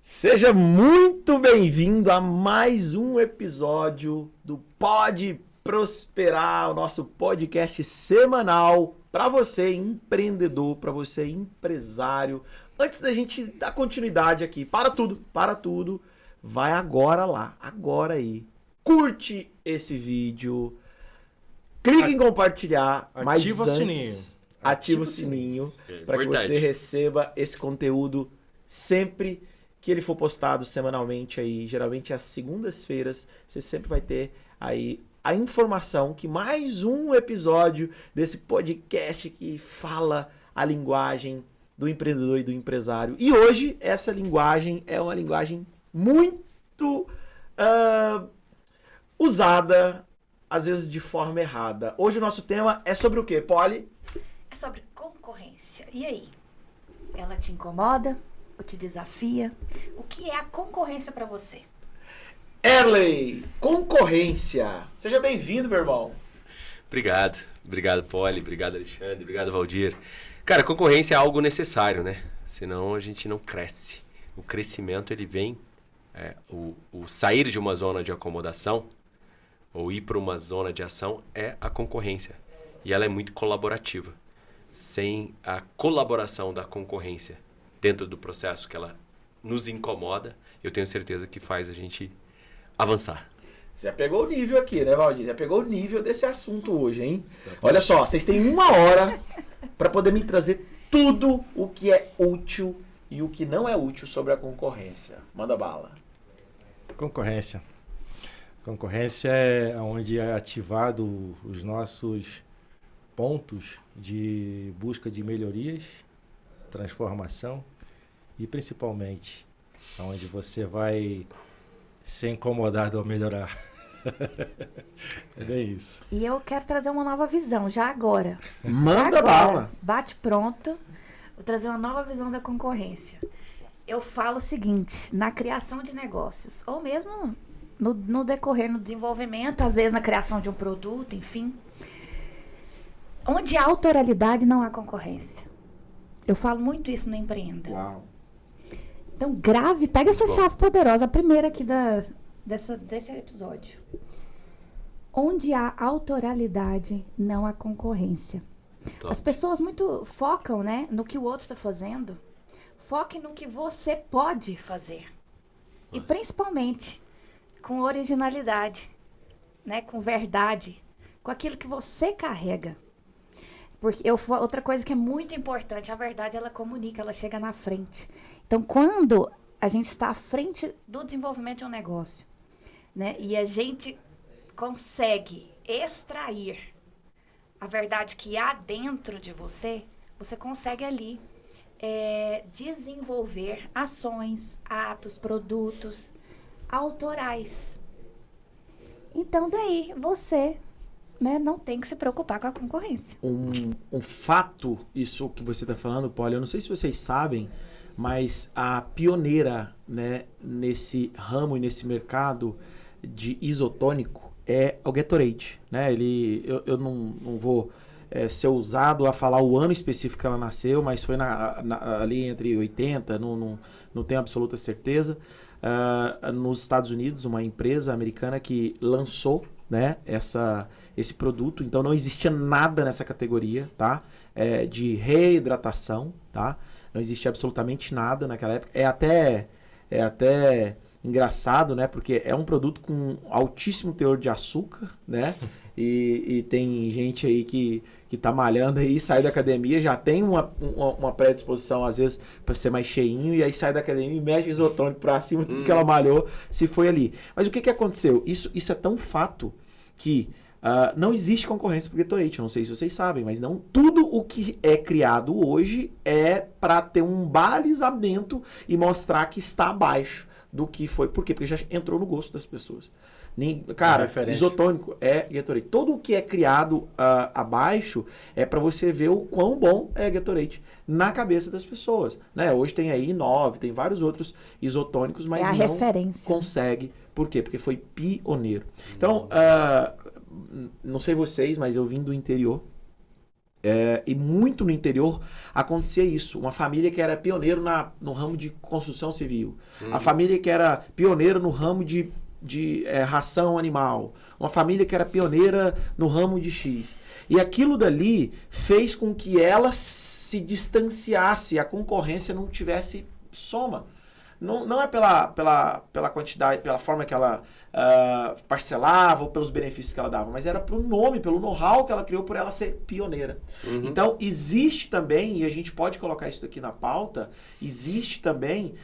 Seja muito bem-vindo a mais um episódio do Pode Prosperar, o nosso podcast semanal para você empreendedor, para você empresário. Antes da gente dar continuidade aqui, para tudo, vai agora lá, agora aí. Curte esse vídeo, clique em compartilhar, ativa mas o sininho. antes, ativa o sininho para que você receba esse conteúdo sempre que ele for postado semanalmente aí, geralmente às segundas-feiras, você sempre vai ter aí a informação que mais um episódio desse podcast que fala a linguagem do empreendedor e do empresário. E hoje essa linguagem é uma linguagem muito usada, às vezes de forma errada. Hoje o nosso tema é sobre o quê, Polly? É sobre concorrência. E aí? Ela te incomoda? Ou te desafia? O que é a concorrência para você? Erley, concorrência. Seja bem-vindo, meu irmão. Obrigado, Polly, obrigado, Alexandre, obrigado, Valdir. Cara, concorrência é algo necessário, né? Senão a gente não cresce. O crescimento, ele vem, o sair de uma zona de acomodação ou ir para uma zona de ação é a concorrência. E ela é muito colaborativa. Sem a colaboração da concorrência dentro do processo que ela nos incomoda, eu tenho certeza que faz a gente avançar. Já pegou o nível aqui, né, Valdir? Já pegou o nível desse assunto hoje, hein? Olha só, vocês têm 1 hora para poder me trazer tudo o que é útil e o que não é útil sobre a concorrência. Manda bala. Concorrência. Concorrência é onde é ativado os nossos pontos de busca de melhorias, transformação e principalmente onde você vai ser incomodado ao melhorar. É bem isso. E eu quero trazer uma nova visão, já agora. Manda bala. Bate pronto. Vou trazer uma nova visão da concorrência. Eu falo o seguinte, na criação de negócios, ou mesmo no decorrer, no desenvolvimento, às vezes na criação de um produto, enfim. Onde há autoralidade, não há concorrência. Eu falo muito isso no Empreenda. Uau. Então, grave, pega essa chave poderosa, a primeira aqui desse episódio. Onde há autoralidade, não há concorrência. Top. As pessoas muito focam, né, no que o outro está fazendo. Foque no que você pode fazer. E principalmente com originalidade, né, com verdade, com aquilo que você carrega. Porque outra coisa que é muito importante, a verdade, ela comunica, ela chega na frente. Então, quando a gente está à frente do desenvolvimento de um negócio, né, e a gente consegue extrair a verdade que há dentro de você, você consegue ali desenvolver ações, atos, produtos autorais. Então, daí, você, né, não tem que se preocupar com a concorrência. Um fato, isso que você está falando, Paulo, eu não sei se vocês sabem, mas a pioneira, né, nesse ramo e nesse mercado de isotônico é o Gatorade, né? Eu não vou ser ousado a falar o ano específico que ela nasceu, mas foi ali entre 80, não tenho absoluta certeza, nos Estados Unidos, uma empresa americana que lançou, né, esse produto. Então não existia nada nessa categoria, tá? De reidratação, tá? Não existia absolutamente nada naquela época. É até engraçado, né? Porque é um produto com altíssimo teor de açúcar, né? E tem gente aí que tá malhando aí, sai da academia, já tem uma predisposição, às vezes, para ser mais cheinho, e aí sai da academia e mexe o isotônico pra cima, tudo que ela malhou, se foi ali. Mas o que aconteceu? Isso é tão fato que não existe concorrência pro Gatorade. Eu não sei se vocês sabem, mas não tudo o que é criado hoje é para ter um balizamento e mostrar que está abaixo do que foi. Por quê? Porque já entrou no gosto das pessoas. Cara, isotônico é Gatorade. Tudo o que é criado abaixo é para você ver o quão bom é Gatorade na cabeça das pessoas, né? Hoje tem aí 9, tem vários outros isotônicos, mas é a não referência. Consegue. Por quê? Porque foi pioneiro. Então, não sei vocês, mas eu vim do interior. E muito no interior acontecia isso. Uma família que era pioneiro no ramo de construção civil. A família que era pioneira no ramo de ração animal. Uma família que era pioneira no ramo de X. E aquilo dali fez com que ela se distanciasse, a concorrência não tivesse soma. Não é pela quantidade, pela forma que ela parcelava ou pelos benefícios que ela dava, mas era pelo nome, pelo know-how que ela criou por ela ser pioneira. Então, existe também, e a gente pode colocar isso aqui na pauta, existe também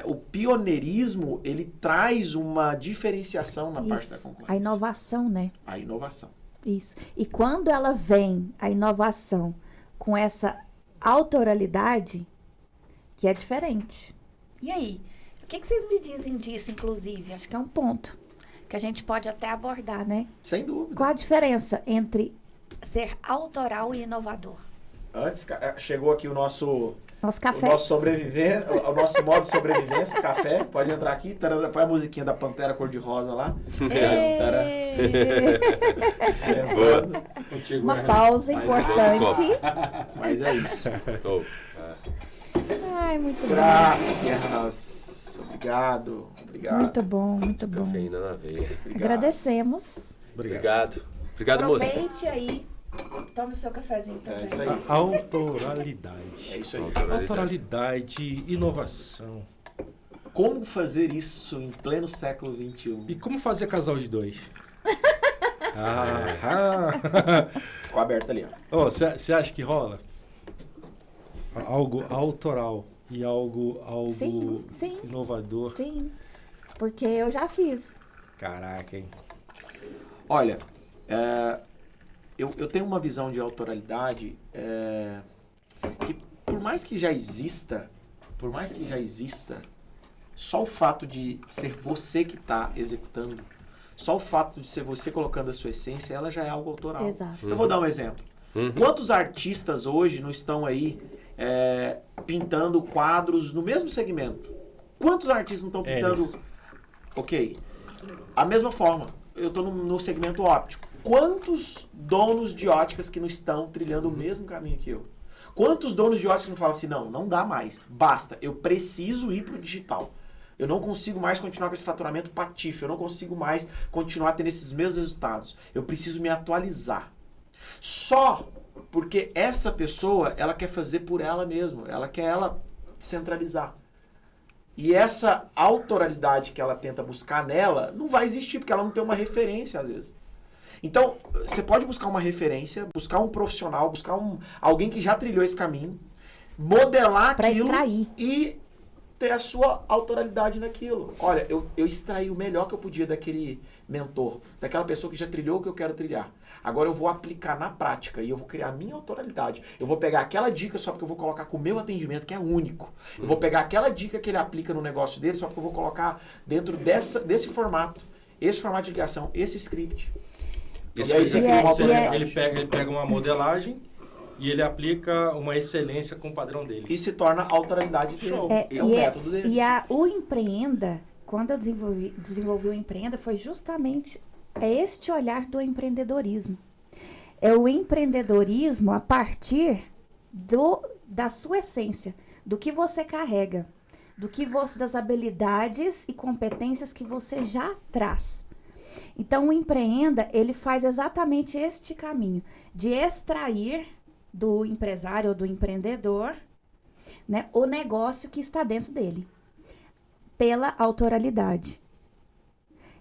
o pioneirismo, ele traz uma diferenciação na parte da concorrência. A inovação, né? A inovação. Isso. E quando ela vem, a inovação, com essa autoralidade, que é diferente. E aí? O que vocês me dizem disso, inclusive? Acho que é um ponto que a gente pode até abordar, né? Sem dúvida. Qual a diferença entre ser autoral e inovador? Antes, chegou aqui o nosso café. O nosso sobrevivência, o nosso modo de sobrevivência, café. Pode entrar aqui, tarara, põe a musiquinha da Pantera Cor-de-Rosa lá. Uma pausa importante. Mas é isso. Ai, muito bom. Graças. Obrigado. Muito bom, muito bom. Cafeína na veia. Agradecemos. Obrigado. Obrigado, moço. Aproveite aí. Tome o seu cafezinho também. É isso aí. Autoralidade. É isso aí. Autoralidade, inovação. Como fazer isso em pleno século XXI? E como fazer casal de dois? Ficou aberto ali, ó. Você acha que rola? Algo autoral e algo sim. inovador. Sim, porque eu já fiz. Caraca, hein? Olha, eu tenho uma visão de autoralidade que por mais que já exista, só o fato de ser você que está executando, só o fato de ser você colocando a sua essência, ela já é algo autoral. Exato. Eu vou dar um exemplo. Quantos artistas hoje não estão aí pintando quadros no mesmo segmento? Quantos artistas não estão pintando? Ok. A mesma forma, eu estou no segmento óptico. Quantos donos de óticas que não estão trilhando o mesmo caminho que eu? Quantos donos de óticas que não falam assim, não dá mais, basta, eu preciso ir para o digital. Eu não consigo mais continuar com esse faturamento patife, eu não consigo mais continuar tendo esses mesmos resultados. Eu preciso me atualizar. Só porque essa pessoa, ela quer fazer por ela mesma, ela quer centralizar. E essa autoralidade que ela tenta buscar nela, não vai existir, porque ela não tem uma referência, às vezes. Então, você pode buscar uma referência, buscar um profissional, buscar alguém que já trilhou esse caminho, modelar aquilo e ter a sua autoralidade naquilo. Olha, eu extraí o melhor que eu podia daquele mentor, daquela pessoa que já trilhou o que eu quero trilhar. Agora eu vou aplicar na prática e eu vou criar a minha autoralidade. Eu vou pegar aquela dica só porque eu vou colocar com o meu atendimento, que é único. Eu vou pegar aquela dica que ele aplica no negócio dele só porque eu vou colocar dentro desse formato, esse formato de ligação, esse script. E aí você cria uma autoralidade. Ele pega uma modelagem e ele aplica uma excelência com o padrão dele. E se torna a autoralidade dele. É o método dele. E o Empreenda, quando eu desenvolvi o Empreenda, foi justamente este olhar do empreendedorismo. É o empreendedorismo a partir da sua essência, do que você carrega, das habilidades e competências que você já traz. Então, o Empreenda, ele faz exatamente este caminho de extrair do empresário ou do empreendedor, né, o negócio que está dentro dele, pela autoralidade.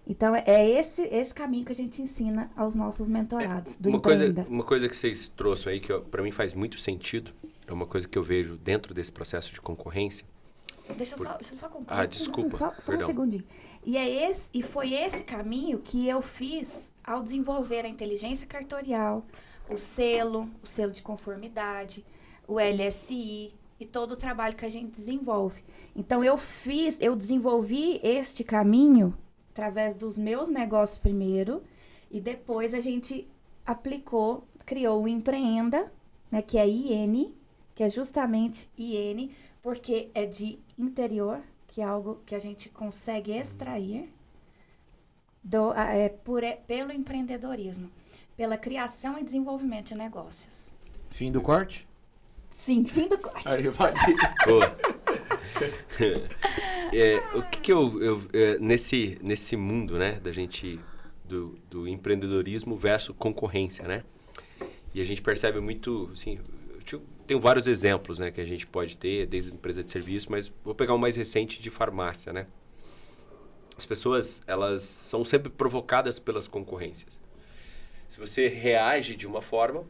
Então, é esse caminho que a gente ensina aos nossos mentorados do Empreenda. Uma coisa que vocês trouxeram aí, que para mim faz muito sentido, é uma coisa que eu vejo dentro desse processo de concorrência. Deixa eu só concluir. Desculpa. Só um segundinho. E foi esse caminho que eu fiz ao desenvolver a inteligência cartorial, o selo de conformidade, o LSI e todo o trabalho que a gente desenvolve. Então, eu desenvolvi este caminho através dos meus negócios primeiro e depois a gente criou o Empreenda, né, que é IN, que é justamente IN, porque é de interior, que é algo que a gente consegue extrair pelo empreendedorismo, pela criação e desenvolvimento de negócios. Fim do corte? Sim, fim do corte. Aí, pode. O que nesse mundo, né, da gente do empreendedorismo versus concorrência, né? E a gente percebe muito, assim, tenho vários exemplos, né, que a gente pode ter desde empresa de serviço, mas vou pegar o mais recente de farmácia, né? As pessoas, elas são sempre provocadas pelas concorrências. Se você reage de uma forma,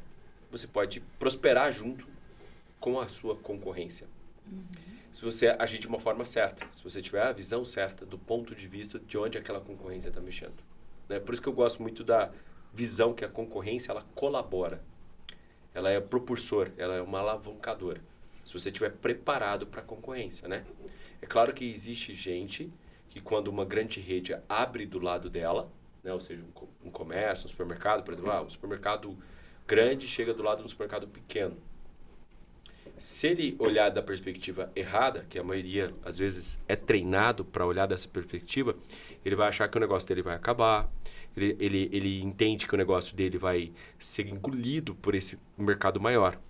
você pode prosperar junto com a sua concorrência. Se você agir de uma forma certa, se você tiver a visão certa do ponto de vista de onde aquela concorrência está mexendo. Né? Por isso que eu gosto muito da visão que a concorrência ela colabora. Ela é propulsor, ela é uma alavancadora. Se você estiver preparado para a concorrência, né? É claro que existe gente que quando uma grande rede abre do lado dela, né? Ou seja, um comércio, um supermercado, por exemplo, um supermercado grande chega do lado de um supermercado pequeno. Se ele olhar da perspectiva errada, que a maioria, às vezes, é treinado para olhar dessa perspectiva, ele vai achar que o negócio dele vai acabar, ele entende que o negócio dele vai ser engolido por esse mercado maior.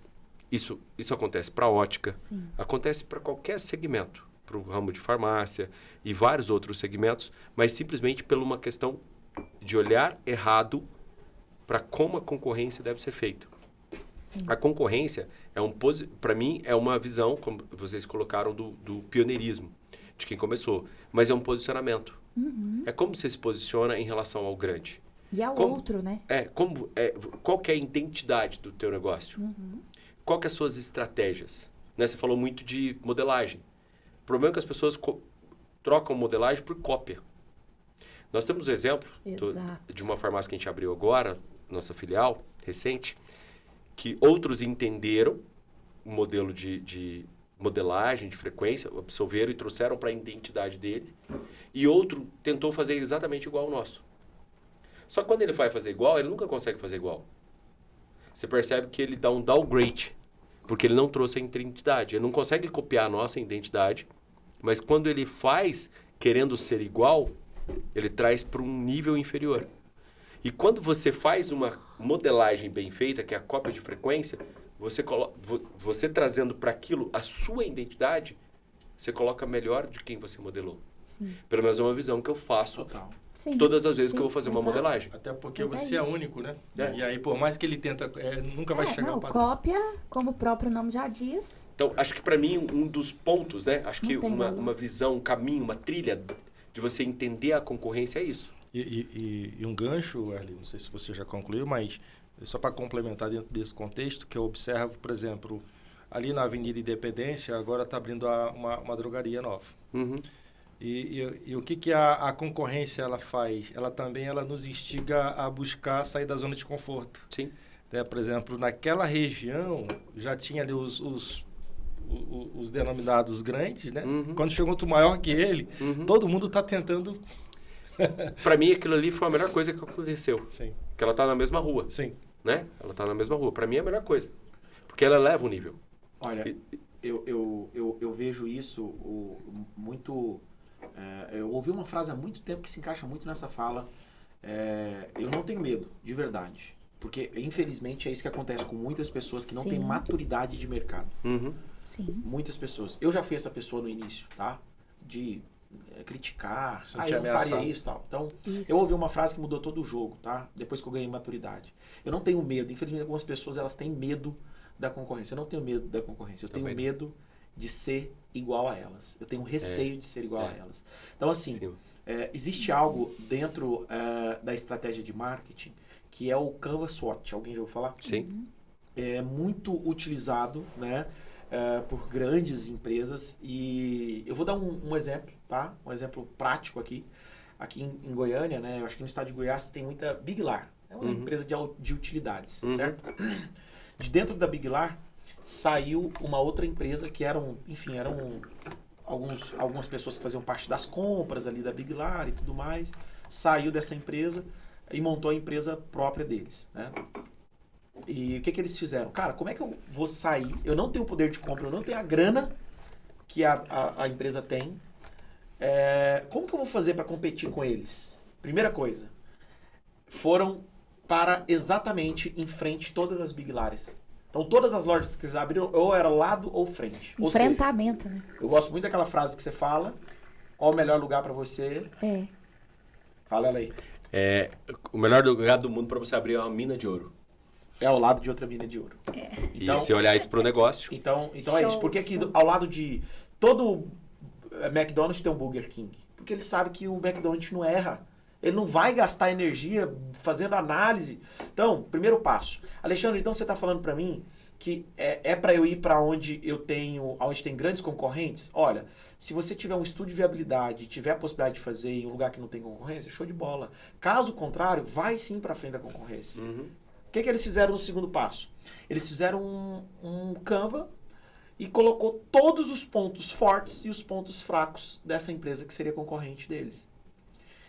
Isso acontece para a ótica, Sim. acontece para qualquer segmento, para o ramo de farmácia e vários outros segmentos, mas simplesmente por uma questão de olhar errado para como a concorrência deve ser feita. Sim. A concorrência, para mim, é uma visão, como vocês colocaram, do pioneirismo, de quem começou. Mas é um posicionamento. Uhum. É como você se posiciona em relação ao grande. E ao outro, né? Qual que é a identidade do teu negócio? Uhum. Qual que é as suas estratégias? Né? Você falou muito de modelagem. O problema é que as pessoas trocam modelagem por cópia. Nós temos um exemplo de uma farmácia que a gente abriu agora, nossa filial recente, que outros entenderam o modelo de modelagem, de frequência, absorveram e trouxeram para a identidade dele, e outro tentou fazer exatamente igual ao nosso. Só que quando ele vai fazer igual, ele nunca consegue fazer igual. Você percebe que ele dá um downgrade, porque ele não trouxe a identidade. Ele não consegue copiar a nossa identidade, mas quando ele faz, querendo ser igual, ele traz para um nível inferior. E quando você faz uma modelagem bem feita, que é a cópia de frequência, você trazendo para aquilo a sua identidade, você coloca melhor de quem você modelou. Sim. Pelo menos é uma visão que eu faço Sim. todas as vezes que eu vou fazer uma Exato. modelagem. Até porque Mas você é isso. único, né? É. E aí, por mais que ele tenta, nunca vai chegar ao padrão. Cópia, como o próprio nome já diz. Então, acho que para mim, um dos pontos, né? Acho que Não tem valor. uma visão, um caminho, uma trilha de você entender a concorrência é isso. E um gancho, Erli, não sei se você já concluiu, mas só para complementar dentro desse contexto, que eu observo, por exemplo, ali na Avenida Independência, agora está abrindo uma drogaria nova. Uhum. E o que a concorrência ela faz? Ela nos instiga a buscar sair da zona de conforto. Sim. Né? Por exemplo, naquela região já tinha ali os denominados grandes, né? Uhum. Quando chegou outro maior que ele, todo mundo está tentando... Para mim, aquilo ali foi a melhor coisa que aconteceu. Sim. Que ela tá na mesma rua. Sim. Né? Ela tá na mesma rua. Para mim é a melhor coisa. Porque ela eleva o nível. Olha, eu vejo isso muito... eu ouvi uma frase há muito tempo que se encaixa muito nessa fala. Eu não tenho medo, de verdade. Porque, infelizmente, é isso que acontece com muitas pessoas que não Sim. têm maturidade de mercado. Uhum. Sim. Muitas pessoas. Eu já fui essa pessoa no início, tá? De criticar. Sentir Eu não ameaçado. faria isso e tal. Então, Isso. eu ouvi uma frase que mudou todo o jogo, tá? Depois que eu ganhei maturidade. Eu não tenho medo. Infelizmente, algumas pessoas elas têm medo da concorrência. Eu não tenho medo da concorrência. Eu tenho Também não. medo de ser igual a elas. Eu tenho receio de ser igual a elas. Então, assim, Sim. existe algo dentro da estratégia de marketing que é o Canvas SWOT. Alguém já ouviu falar? Sim. É muito utilizado, né? Por grandes empresas, e eu vou dar um exemplo, tá? Um exemplo prático aqui em Goiânia, né? Eu acho que no estado de Goiás tem muita Big Lar, é uma empresa de utilidades, certo? De dentro da Big Lar saiu uma outra empresa que eram algumas pessoas que faziam parte das compras ali da Big Lar e tudo mais, saiu dessa empresa e montou a empresa própria deles, né? E o que eles fizeram? Cara, como é que eu vou sair? Eu não tenho o poder de compra, eu não tenho a grana que a empresa tem. Como que eu vou fazer para competir com eles? Primeira coisa, foram para exatamente em frente todas as Big Lares. Então, todas as lojas que vocês abriram, ou era lado ou frente. Ou seja, Enfrentamento, né? eu gosto muito daquela frase que você fala. Qual o melhor lugar para você? É. Fala ela aí. O melhor lugar do mundo para você abrir é uma mina de ouro. É ao lado de outra mina de ouro. E se olhar isso pro negócio... Então é Show, isso. Porque aqui, show. ao lado de... Todo McDonald's tem um Burger King. Porque ele sabe que o McDonald's não erra. Ele não vai gastar energia fazendo análise. Então, primeiro passo. Alexandre, então você está falando para mim que é para eu ir para onde tem grandes concorrentes? Olha, se você tiver um estudo de viabilidade, tiver a possibilidade de fazer em um lugar que não tem concorrência, show de bola. Caso contrário, vai sim para frente da concorrência. Uhum. O que eles fizeram no segundo passo? Eles fizeram um Canva e colocou todos os pontos fortes e os pontos fracos dessa empresa que seria concorrente deles.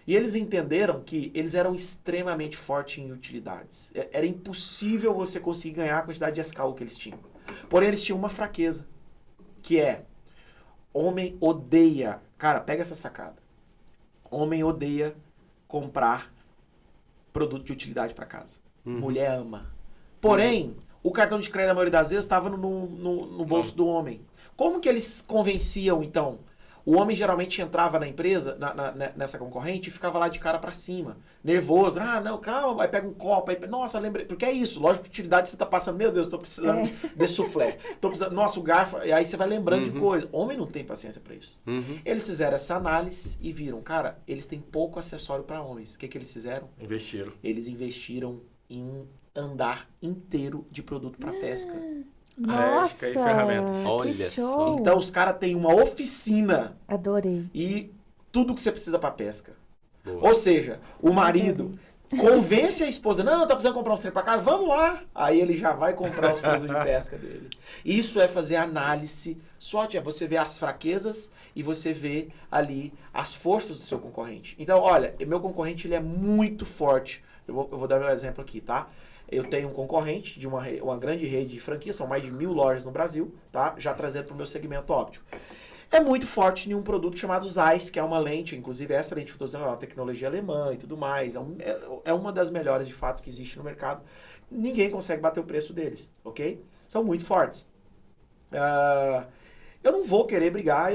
E eles entenderam que eles eram extremamente fortes em utilidades. Era impossível você conseguir ganhar a quantidade de SKU que eles tinham. Porém, eles tinham uma fraqueza, que é homem odeia... Cara, pega essa sacada. Homem odeia comprar produto de utilidade para casa. Mulher ama. Porém, o cartão de crédito, a maioria das vezes, estava no bolso do homem. Como que eles convenciam, então? O homem geralmente entrava na empresa, nessa concorrente, e ficava lá de cara para cima. Nervoso. Ah, não, calma. Aí pega um copo. Aí, nossa, lembrei. Porque é isso. Lógico que utilidade você tá passando. Meu Deus, tô precisando de soufflé. Tô precisando... Nossa, o garfo... E aí você vai lembrando de coisa. Homem não tem paciência para isso. Eles fizeram essa análise e viram, cara, eles têm pouco acessório para homens. O que eles fizeram? Investiram. Eles investiram em um andar inteiro de produto para pesca. Nossa, e ferramentas. que Olha show. só. Então os caras têm uma oficina Adorei. e tudo que você precisa para pesca. Boa. Ou seja, o marido convence a esposa, não, tá precisando comprar uns trem para casa, vamos lá. Aí ele já vai comprar os produtos de pesca dele. Isso é fazer análise SWOT, é você ver as fraquezas e você ver ali as forças do seu concorrente. Então, olha, meu concorrente ele é muito forte. Eu vou dar meu exemplo aqui, tá? Eu tenho um concorrente de uma grande rede de franquias, são mais de 1.000 lojas no Brasil, tá? Já trazendo para o meu segmento óptico. É muito forte em um produto chamado Zeiss, que é uma lente, inclusive essa lente que eu estou usando é uma tecnologia alemã e tudo mais. É uma das melhores, de fato, que existe no mercado. Ninguém consegue bater o preço deles, ok? São muito fortes. Eu não vou querer brigar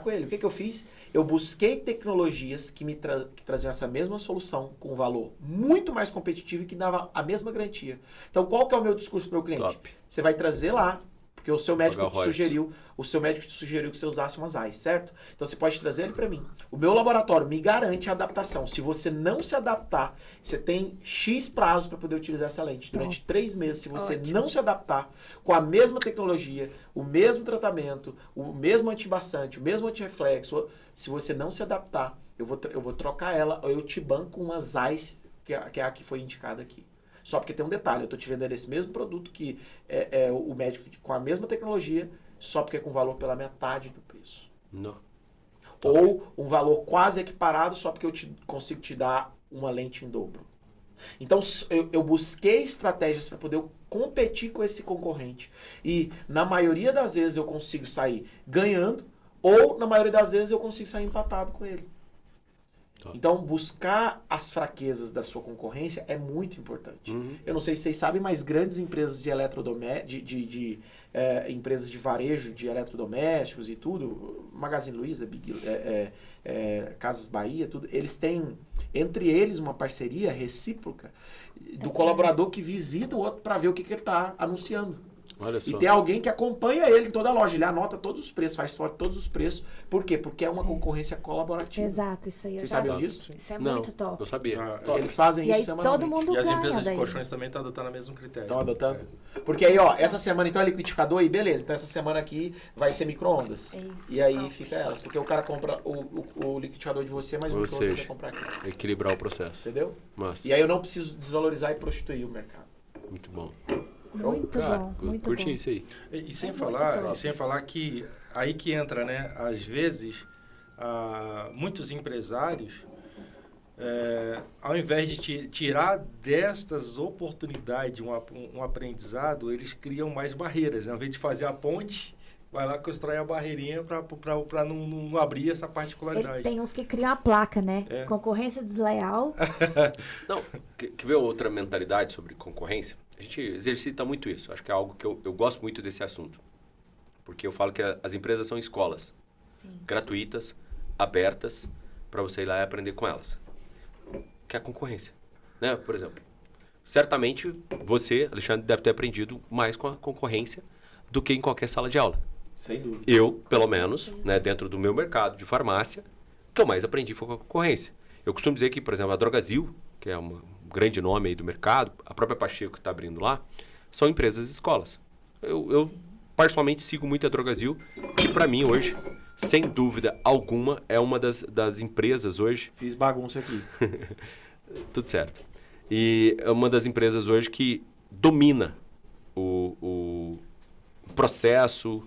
com ele. O que eu fiz? Eu busquei tecnologias que que traziam essa mesma solução com um valor muito mais competitivo e que dava a mesma garantia. Então, qual que é o meu discurso para o meu cliente? Top. Você vai trazer lá, porque o seu médico Pagar te o sugeriu, que você usasse uma Zeiss, certo? Então você pode trazer ele para mim. O meu laboratório me garante a adaptação. Se você não se adaptar, você tem X prazo para poder utilizar essa lente. Durante 3 meses, se você não se adaptar com a mesma tecnologia, o mesmo tratamento, o mesmo antiembaçante, o mesmo antirreflexo, se você não se adaptar, eu vou trocar ela, ou eu te banco uma Zeiss, que é a que foi indicada aqui. Só porque tem um detalhe, eu estou te vendendo esse mesmo produto que é o médico com a mesma tecnologia, só porque é com valor pela metade do preço. Não. Ou um valor quase equiparado, só porque eu consigo te dar uma lente em dobro. Então, eu busquei estratégias para poder competir com esse concorrente. E, na maioria das vezes, eu consigo sair ganhando, ou, na maioria das vezes, eu consigo sair empatado com ele. Então, buscar as fraquezas da sua concorrência é muito importante. Eu não sei se vocês sabem, mas grandes empresas de empresas de varejo de eletrodomésticos e tudo, Magazine Luiza, Casas Bahia, tudo, eles têm, entre eles, uma parceria recíproca do colaborador que visita o outro para ver o que ele está anunciando. Olha só. E tem alguém que acompanha ele em toda a loja. Ele anota todos os preços, faz foto de todos os preços. Por quê? Porque é uma concorrência colaborativa. Exato, isso aí. Vocês sabiam disso? Isso é Não, muito top. não sabia. Eles fazem E isso aí semanalmente. todo mundo E as ganha empresas de daí. colchões também estão adotando o mesmo critério. Estão adotando? Porque aí, ó, essa semana então é liquidificador aí, beleza. Então essa semana aqui vai ser micro-ondas. Isso, E aí top. fica elas. Porque o cara compra o liquidificador de você, mas o Ou micro-ondas seja, vai comprar aqui. equilibrar o processo. Entendeu? Mas, E aí eu não preciso desvalorizar e prostituir o mercado. muito bom. Muito Cara, bom, muito curti bom. isso aí. E sem É muito falar, top. que aí que entra, né? Às vezes, muitos empresários, ao invés de tirar destas oportunidades um aprendizado, eles criam mais barreiras. Ao invés de fazer a ponte, vai lá constrói a barreirinha para não abrir essa particularidade. Tem uns que criam a placa, né? É. Concorrência desleal. Não, quer ver outra mentalidade sobre concorrência? a gente exercita muito isso. Acho que é algo que eu gosto muito desse assunto. Porque eu falo que as empresas são escolas. Sim. Gratuitas, abertas, para você ir lá e aprender com elas. Que é a concorrência. Né? Por exemplo, certamente você, Alexandre, deve ter aprendido mais com a concorrência do que em qualquer sala de aula. Sem dúvida. Eu, pelo menos, né, dentro do meu mercado de farmácia, o que eu mais aprendi foi com a concorrência. Eu costumo dizer que, por exemplo, a Drogazil, que é um grande nome aí do mercado, a própria Pacheco que está abrindo lá, são empresas escolas. Eu particularmente sigo muito a Drogazil, que para mim hoje, sem dúvida alguma, é uma das empresas hoje... Fiz bagunça aqui. Tudo certo. E é uma das empresas hoje que domina o processo,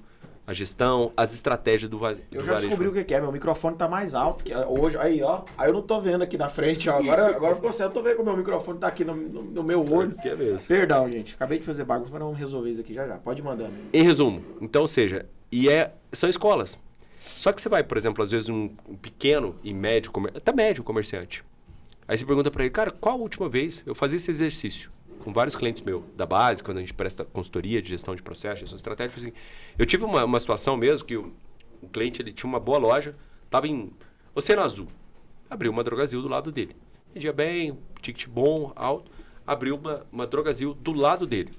a gestão, as estratégias do varejo. Eu já descobri o que é. Meu microfone tá mais alto que hoje. Aí, ó. Aí eu não tô vendo aqui na frente, ó. Agora ficou certo. Eu tô vendo que o meu microfone tá aqui no meu olho. Que é mesmo. Perdão, gente. Acabei de fazer bagunça, mas não vamos resolver isso aqui já. Pode ir mandando. Em resumo, então, ou seja, são escolas. Só que você vai, por exemplo, às vezes um pequeno e médio, até médio comerciante. Aí você pergunta para ele, cara, qual a última vez eu fazia esse exercício? Com vários clientes meus, da base, quando a gente presta consultoria de gestão de processo, gestão estratégica, assim, eu tive uma situação mesmo que o cliente ele tinha uma boa loja, estava em Oceano Azul, abriu uma Drogazil do lado dele. Vendia bem, ticket bom, alto, abriu uma Drogazil do lado dele.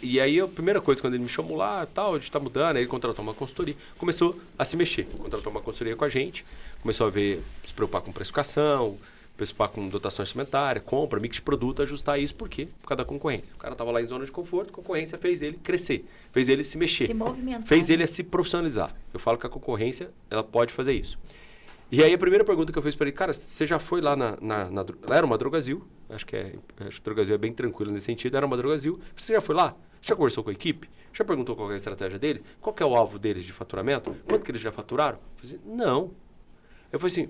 E aí a primeira coisa, quando ele me chamou lá, tal, a gente está mudando, aí ele contratou uma consultoria, começou a se mexer, contratou uma consultoria com a gente, começou a se preocupar com precificação, preocupar com dotação instrumentária, compra, mix de produto, ajustar isso, por quê? Por causa da concorrência. O cara estava lá em zona de conforto, a concorrência fez ele crescer, fez ele se mexer, Se movimentar. fez ele se profissionalizar. Eu falo que a concorrência, ela pode fazer isso. E aí a primeira pergunta que eu fiz para ele, cara, você já foi lá lá era uma Drogazil, acho que a Drogazil é bem tranquila nesse sentido, era uma Drogazil, você já foi lá? Já conversou com a equipe? Já perguntou qual é a estratégia dele? Qual que é o alvo deles de faturamento? Quanto que eles já faturaram? Eu falei assim, não. Eu falei assim,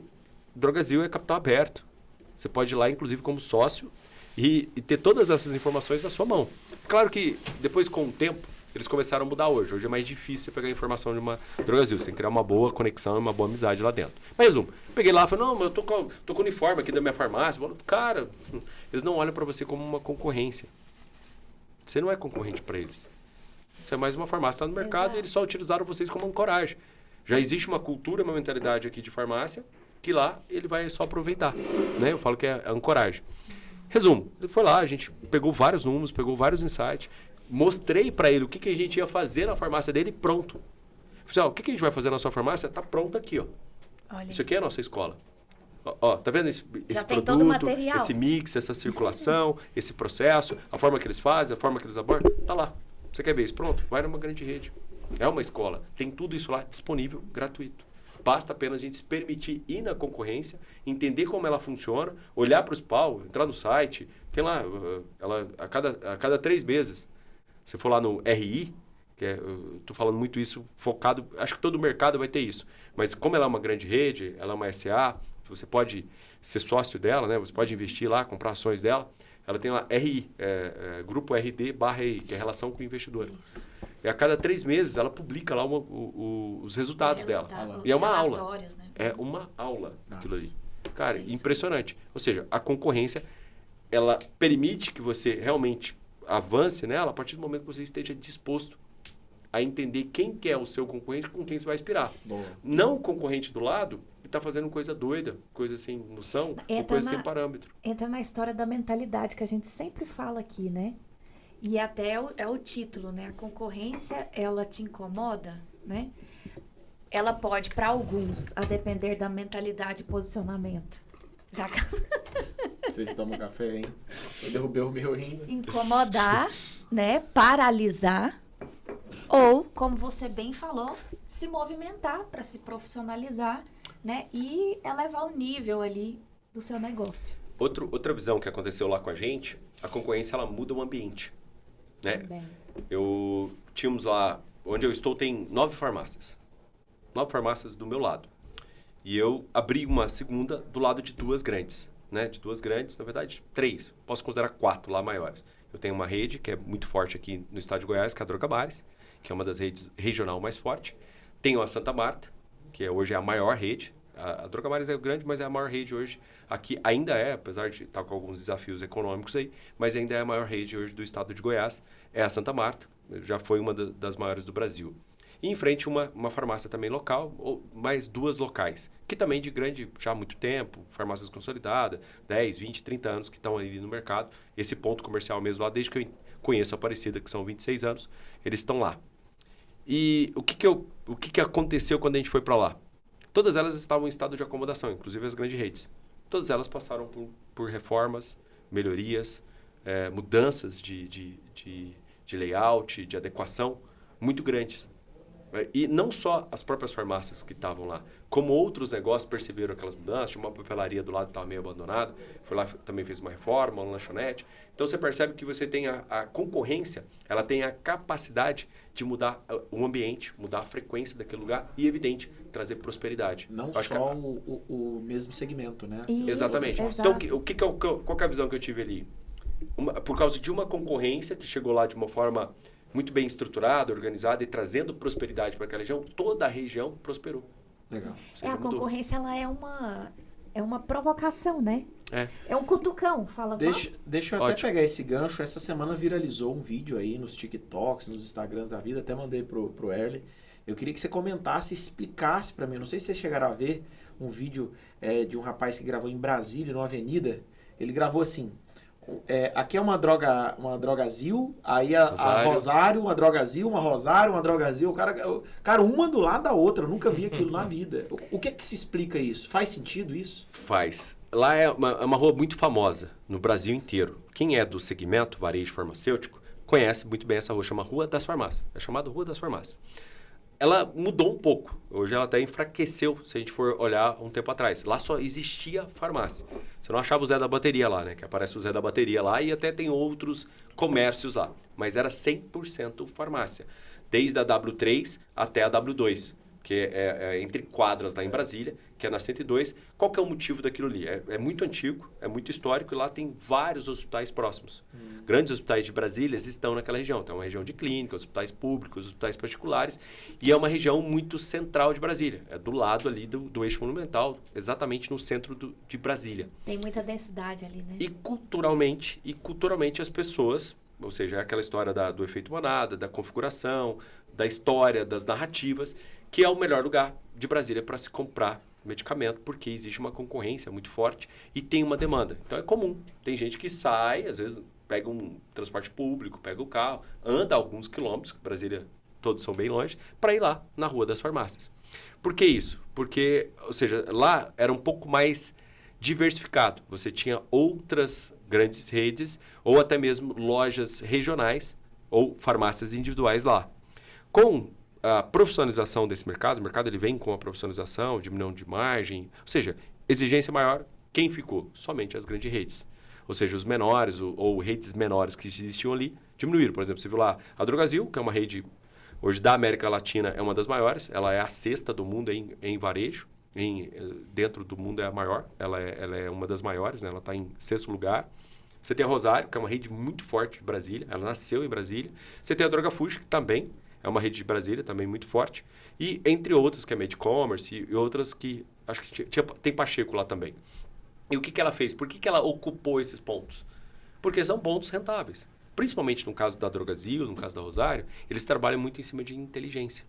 Drogazil é capital aberto. Você pode ir lá, inclusive, como sócio e ter todas essas informações na sua mão. Claro que depois, com o tempo, eles começaram a mudar hoje. Hoje é mais difícil você pegar a informação de uma Drogazil. Você tem que criar uma boa conexão e uma boa amizade lá dentro. Mas, resumo, peguei lá e falei, não, mas eu tô com o uniforme aqui da minha farmácia. Cara, eles não olham para você como uma concorrência. Você não é concorrente para eles. Você é mais uma farmácia, está no mercado. Exato. E eles só utilizaram vocês como ancoragem. Já existe uma cultura, uma mentalidade aqui de farmácia que lá ele vai só aproveitar, né? Eu falo que é ancoragem. Resumo, ele foi lá, a gente pegou vários números, pegou vários insights, mostrei para ele o que a gente ia fazer na farmácia dele e pronto. Falei, o que a gente vai fazer na sua farmácia? Tá pronto aqui, ó. Olha. Isso aqui é a nossa escola. Ó, tá vendo esse Já tem produto, todo o material. esse mix, essa circulação, esse processo, a forma que eles fazem, a forma que eles abordam, tá lá. Você quer ver isso? Pronto, vai numa grande rede. É uma escola, tem tudo isso lá disponível, gratuito. Basta apenas a gente se permitir ir na concorrência, entender como ela funciona, olhar para os pau, entrar no site, tem lá, a cada 3 meses, se for lá no RI, eu estou falando muito isso focado, acho que todo mercado vai ter isso, mas como ela é uma grande rede, ela é uma SA, você pode ser sócio dela, né? Você pode investir lá, comprar ações dela, ela tem lá RI, Grupo RD/RI, que é relação com o investidor. Isso. E a cada 3 meses ela publica lá os resultados dela. E é uma aula. Né? É uma aula aquilo ali. Cara, impressionante. Ou seja, a concorrência, ela permite que você realmente avance nela a partir do momento que você esteja disposto a entender quem que é o seu concorrente e com quem você vai aspirar. Boa. Não o concorrente do lado que está fazendo coisa doida, coisa sem noção, ou coisa sem parâmetro. Entra na história da mentalidade que a gente sempre fala aqui, né? E até é o título, né? A concorrência, ela te incomoda, né? Ela pode, para alguns, a depender da mentalidade e posicionamento. Já... Vocês tomam café, hein? Eu derrubei o meu ainda. Incomodar, né? Paralisar. Ou, como você bem falou, se movimentar para se profissionalizar, né? E elevar o nível ali do seu negócio. Outra visão que aconteceu lá com a gente, a concorrência, ela muda o ambiente. Né? Tínhamos lá, onde eu estou, tem 9 farmácias. 9 farmácias do meu lado. E eu abri uma segunda do lado de 2 grandes. Né? De 2 grandes, na verdade, 3. Posso considerar 4 lá maiores. Eu tenho uma rede que é muito forte aqui no estado de Goiás, que é a Drogabares, que é uma das redes regional mais forte. Tenho a Santa Marta, que hoje é a maior rede, A Droga Mares é grande, mas é a maior rede hoje. Aqui ainda é, apesar de estar com alguns desafios econômicos aí, mas ainda é a maior rede hoje do estado de Goiás. É a Santa Marta, já foi uma das maiores do Brasil. E em frente uma farmácia também local, ou mais 2 locais, que também de grande, já há muito tempo, farmácias consolidadas, 10, 20, 30 anos que estão ali no mercado. Esse ponto comercial mesmo lá, desde que eu conheço a Aparecida, que são 26 anos, eles estão lá. E o que aconteceu quando a gente foi para lá? Todas elas estavam em estado de acomodação, inclusive as grandes redes. Todas elas passaram por reformas, melhorias, mudanças de layout, de adequação muito grandes. E não só as próprias farmácias que estavam lá, como outros negócios perceberam aquelas mudanças. Tinha uma papelaria do lado que estava meio abandonada, foi lá, também fez uma reforma, uma lanchonete. Então você percebe que você tem a concorrência, ela tem a capacidade de mudar o ambiente, mudar a frequência daquele lugar e, evidente, trazer prosperidade. Não só o mesmo segmento, né? Isso, exatamente. exato. Então, qual que é a visão que eu tive ali? Por causa de uma concorrência que chegou lá de uma forma muito bem estruturada, organizada e trazendo prosperidade para aquela região, toda a região prosperou. Legal. A concorrência, ela é uma provocação, né? É um cutucão, fala. Deixa eu até pegar esse gancho. Essa semana viralizou um vídeo aí nos TikToks, nos Instagrams da vida, até mandei pro Erle. Eu queria que você comentasse, explicasse para mim. Eu não sei se vocês chegaram a ver um vídeo de um rapaz que gravou em Brasília, numa avenida. Ele gravou assim: aqui é uma drogazil, aí a Rosário, uma drogazil, uma Rosário, uma drogazil. Cara, uma do lado da outra. Eu nunca vi aquilo na vida. O que é que se explica isso? Faz sentido isso? Faz. Lá é uma rua muito famosa no Brasil inteiro. Quem é do segmento varejo farmacêutico conhece muito bem essa rua. Chama Rua das Farmácias. É chamada Rua das Farmácias. Ela mudou um pouco. Hoje ela até enfraqueceu, se a gente for olhar um tempo atrás. Lá só existia farmácia. Você não achava o Zé da Bateria lá, né? Que aparece o Zé da Bateria lá e até tem outros comércios lá. Mas era 100% farmácia. Desde a W3 até a W2, que é entre quadras lá em Brasília, que é na 102. Qual que é o motivo daquilo ali? É muito antigo, é muito histórico e lá tem vários hospitais próximos. Grandes hospitais de Brasília estão naquela região. Então é uma região de clínica, hospitais públicos, hospitais particulares. E é uma região muito central de Brasília. É do lado ali do eixo monumental, exatamente no centro de Brasília. Tem muita densidade ali, né? E culturalmente as pessoas, ou seja, é aquela história do efeito manada, da configuração, da história, das narrativas, que é o melhor lugar de Brasília para se comprar medicamento, porque existe uma concorrência muito forte e tem uma demanda. Então é comum. Tem gente que sai, às vezes pega um transporte público, pega o carro, anda alguns quilômetros, Brasília todos são bem longe, para ir lá na Rua das Farmácias. Por que isso? Porque, ou seja, lá era um pouco mais diversificado. Você tinha outras grandes redes ou até mesmo lojas regionais ou farmácias individuais lá. Com a profissionalização desse mercado, o mercado ele vem com a profissionalização, diminuição de margem, ou seja, exigência maior, quem ficou? Somente as grandes redes. Ou seja, os menores ou redes menores que existiam ali diminuíram. Por exemplo, você viu lá a Drogazil, que é uma rede hoje da América Latina, é uma das maiores, ela é a 6ª do mundo em varejo, dentro do mundo é a maior, ela é uma das maiores, né? Ela está em 6º lugar. Você tem a Rosário, que é uma rede muito forte de Brasília, ela nasceu em Brasília. Você tem a Drogafuji, que também é uma rede de Brasília, também muito forte. E entre outras, que é Medicommerce e outras que... Acho que tem Pacheco lá também. E o que ela fez? Por que ela ocupou esses pontos? Porque são pontos rentáveis. Principalmente no caso da Drogazil, no caso da Rosário, eles trabalham muito em cima de inteligência.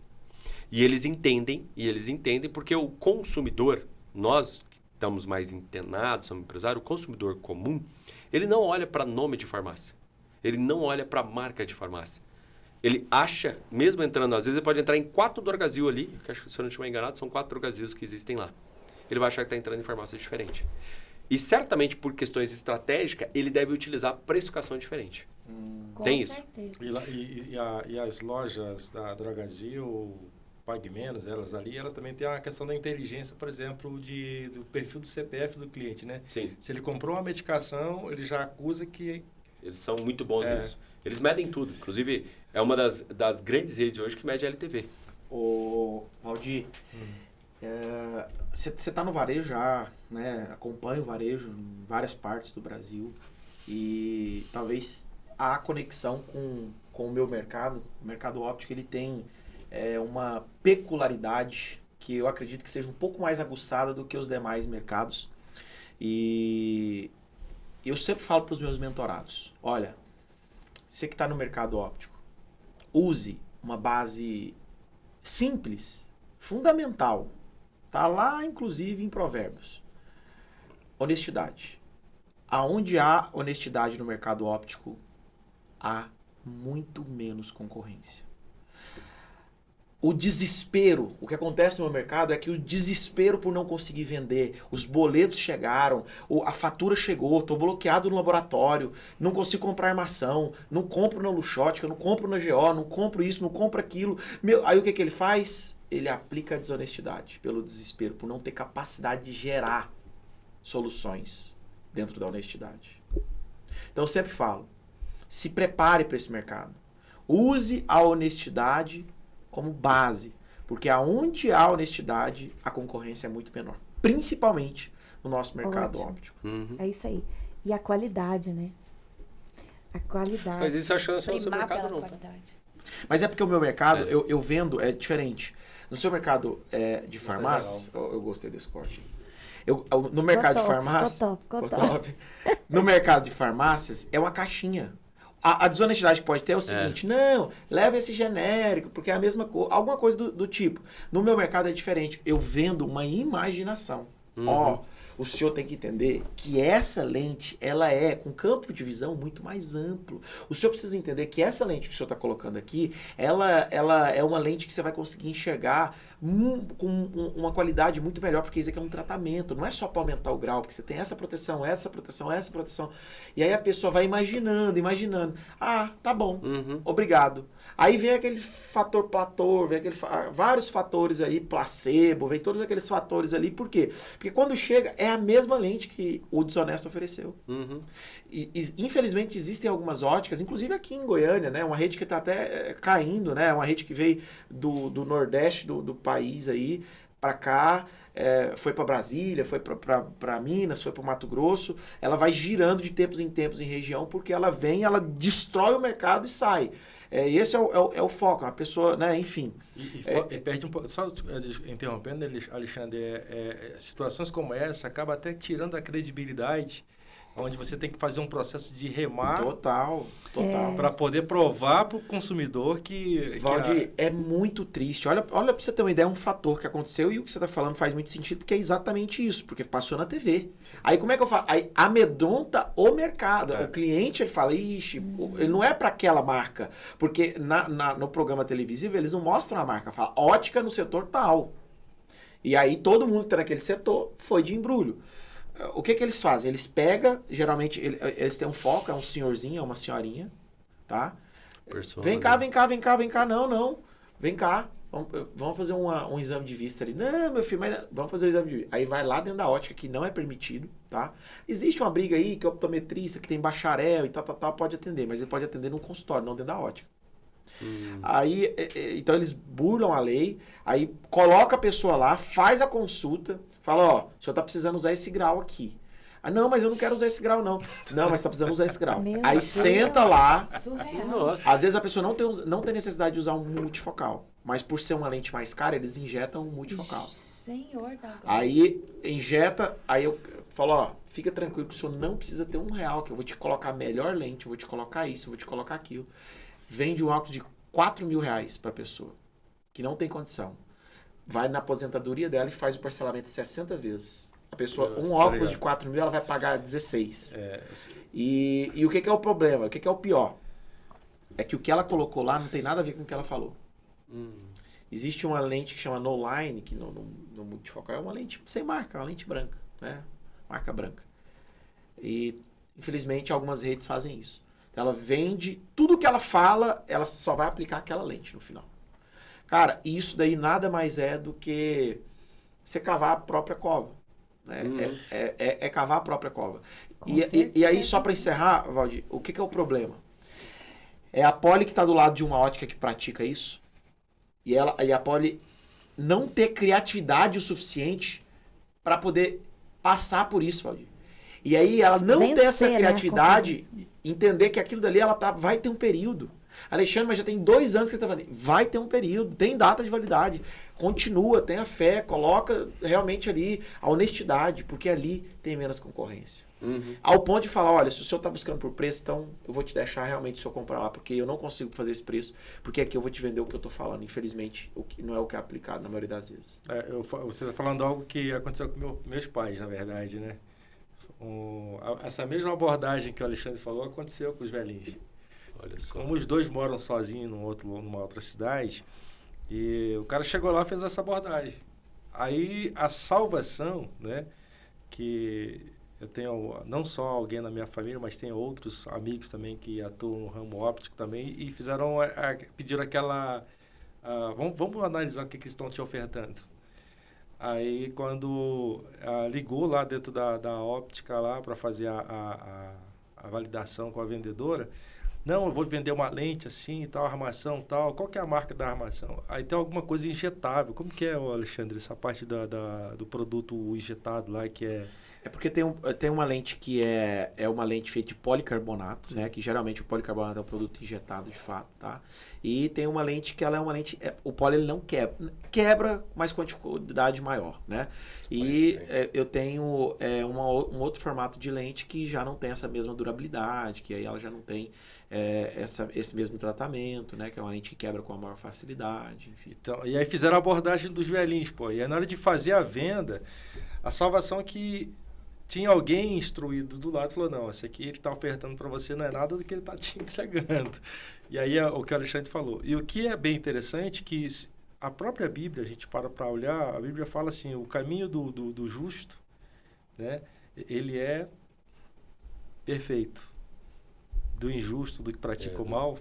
E eles entendem porque o consumidor, nós que estamos mais antenados, somos empresários, o consumidor comum, ele não olha para nome de farmácia. Ele não olha para marca de farmácia. Ele acha, mesmo entrando, às vezes ele pode entrar em 4 Drogazil ali, que acho que se eu não estiver enganado, são 4 Drogazils que existem lá. Ele vai achar que está entrando em farmácia diferente. E certamente por questões estratégicas, ele deve utilizar precificação diferente. Tem isso. E as lojas da Drogazil, Pague Menos, elas também têm a questão da inteligência, por exemplo, do perfil do CPF do cliente, né? Sim. Se ele comprou uma medicação, ele já acusa que... Eles são muito bons nisso. Eles medem tudo. Inclusive, é uma das grandes redes hoje que mede a LTV. Ô, Valdir, você está no varejo já, né? Acompanha o varejo em várias partes do Brasil e talvez a conexão com o meu mercado, o mercado óptico, ele tem uma peculiaridade que eu acredito que seja um pouco mais aguçada do que os demais mercados. E eu sempre falo para os meus mentorados, olha, você que está no mercado óptico, use uma base simples, fundamental. Está lá, inclusive, em Provérbios. Honestidade. Aonde há honestidade no mercado óptico, há muito menos concorrência. O desespero, o que acontece no meu mercado é que o desespero por não conseguir vender, os boletos chegaram, a fatura chegou, estou bloqueado no laboratório, não consigo comprar armação, não compro na Luxottica, não compro na GO, não compro isso, não compro aquilo. Aí o que ele faz? Ele aplica a desonestidade pelo desespero, por não ter capacidade de gerar soluções dentro da honestidade. Então eu sempre falo, se prepare para esse mercado. Use a honestidade como base, porque aonde há honestidade, a concorrência é muito menor, principalmente no nosso mercado óptico. É isso aí. E a qualidade, né? A qualidade. Mas isso achando só no seu Primar mercado pela não. qualidade. Mas é porque o meu mercado, eu vendo, é diferente. No seu mercado de farmácias, eu gostei desse corte. No mercado de farmácias, Ficou top. no mercado de farmácias, é uma caixinha. A desonestidade que pode ter é o seguinte, não, leva esse genérico, porque é a mesma coisa, alguma coisa do tipo. No meu mercado é diferente, eu vendo uma imaginação. Ó, o senhor tem que entender que essa lente, ela é com campo de visão muito mais amplo. O senhor precisa entender que essa lente que o senhor está colocando aqui, ela é uma lente que você vai conseguir enxergar com uma qualidade muito melhor, porque isso aqui é um tratamento, não é só para aumentar o grau, porque você tem essa proteção, essa proteção, essa proteção. E aí a pessoa vai imaginando. Ah, tá bom, obrigado. Aí vem aquele fator platô, vem vários fatores aí, placebo, vem todos aqueles fatores ali. Por quê? Porque quando chega, é a mesma lente que o desonesto ofereceu. E infelizmente existem algumas óticas, inclusive aqui em Goiânia, né? Uma rede que está até caindo, né? Uma rede que veio do Nordeste do país aí para cá, foi para Brasília, foi para Minas, foi para o Mato Grosso. Ela vai girando de tempos em tempos em região, porque ela vem, ela destrói o mercado e sai. Esse é o foco, a pessoa, né, enfim. E perde um pouco, só interrompendo, Alexandre, situações como essa acaba até tirando a credibilidade, onde você tem que fazer um processo de remar. Total. Para poder provar para o consumidor que... Valdir, é muito triste. Olha para você ter uma ideia, um fator que aconteceu, e o que você está falando faz muito sentido, porque é exatamente isso, porque passou na TV. Aí como é que eu falo? Aí amedronta o mercado. O cliente, ele fala, ixi, ele não é para aquela marca. Porque no programa televisivo, eles não mostram a marca. Fala, ótica no setor tal. E aí todo mundo que está naquele setor foi de embrulho. O que eles fazem? Eles pegam, geralmente, eles têm um foco, é um senhorzinho, é uma senhorinha, tá? Persona, vem cá, não, vem cá, vamos fazer um exame de vista ali. Não, meu filho, mas vamos fazer o exame de vista. Aí vai lá dentro da ótica, que não é permitido, tá? Existe uma briga aí, que é optometrista, que tem bacharel e tal, pode atender, mas ele pode atender no consultório, não dentro da ótica. Aí, então eles burlam a lei, aí coloca a pessoa lá, faz a consulta, fala, ó, o senhor tá precisando usar esse grau aqui. Ah, não, mas eu não quero usar esse grau, não. Não, mas tá precisando usar esse grau. Aí Deus, senta lá. Surreal. Nossa. Às vezes a pessoa não tem necessidade de usar um multifocal, mas por ser uma lente mais cara, eles injetam um multifocal. Senhor da glória. Aí injeta, aí eu falo, ó, fica tranquilo que o senhor não precisa ter R$1, que eu vou te colocar a melhor lente, eu vou te colocar isso, eu vou te colocar aquilo. Vende um óculos de R$4.000 para a pessoa, que não tem condição. Vai na aposentadoria dela e faz o parcelamento 60 vezes. A pessoa, um óculos de 4.000, ela vai pagar 16. E o que é o problema? O que é o pior? É que o que ela colocou lá não tem nada a ver com o que ela falou. Existe uma lente que chama No Line, que no multifocal é uma lente sem marca, uma lente branca, né? Marca branca. E, infelizmente, algumas redes fazem isso. Ela vende, tudo que ela fala, ela só vai aplicar aquela lente no final. Cara, isso daí nada mais é do que você cavar a própria cova. Né? É cavar a própria cova. E aí, só para encerrar, Valdir, o que é o problema? É a Poli que está do lado de uma ótica que pratica isso, e a Poli não ter criatividade o suficiente para poder passar por isso, Valdir. E aí ela não ter essa criatividade, né? Entender que aquilo dali vai ter um período. Alexandre, mas já tem 2 anos que você está falando. Vai ter um período, tem data de validade. continua, tenha fé, coloca realmente ali a honestidade, porque ali tem menos concorrência. Ao ponto de falar, olha, se o senhor está buscando por preço, então eu vou te deixar realmente o senhor comprar lá, porque eu não consigo fazer esse preço, porque aqui eu vou te vender o que eu estou falando. Infelizmente, o que não é o que é aplicado na maioria das vezes. Você está falando algo que aconteceu com meus pais, na verdade, né? Essa mesma abordagem que o Alexandre falou aconteceu com os velhinhos. Olha só. Como os dois moram sozinhos numa outra cidade, e o cara chegou lá e fez essa abordagem. Aí a salvação, né, que eu tenho não só alguém na minha família, mas tenho outros amigos também que atuam no ramo óptico também, e pediram aquela... vamos analisar o que eles estão te ofertando. Aí quando ligou lá dentro da óptica lá para fazer a validação com a vendedora, não, eu vou vender uma lente assim, tal, armação, tal. Qual que é a marca da armação? Aí tem alguma coisa injetável. Como que é, Alexandre, essa parte do produto injetado lá que é... É porque tem uma lente que é uma lente feita de policarbonato, né? Que geralmente o policarbonato é um produto injetado de fato, tá? E tem uma lente que ela é uma lente... o poli ele não quebra. Quebra, mas com quantidade maior, né? E eu tenho um outro formato de lente que já não tem essa mesma durabilidade, que aí ela já não tem esse mesmo tratamento, né? Que é uma lente que quebra com a maior facilidade, enfim. Então, e aí fizeram a abordagem dos velhinhos, pô. E aí na hora de fazer a venda, a salvação é que tinha alguém instruído do lado e falou, não, esse aqui ele está ofertando para você não é nada do que ele está te entregando. E aí é o que o Alexandre falou. E o que é bem interessante que a própria Bíblia, a gente para olhar, a Bíblia fala assim, o caminho do justo, né, ele é perfeito. Do injusto, do que pratica o mal,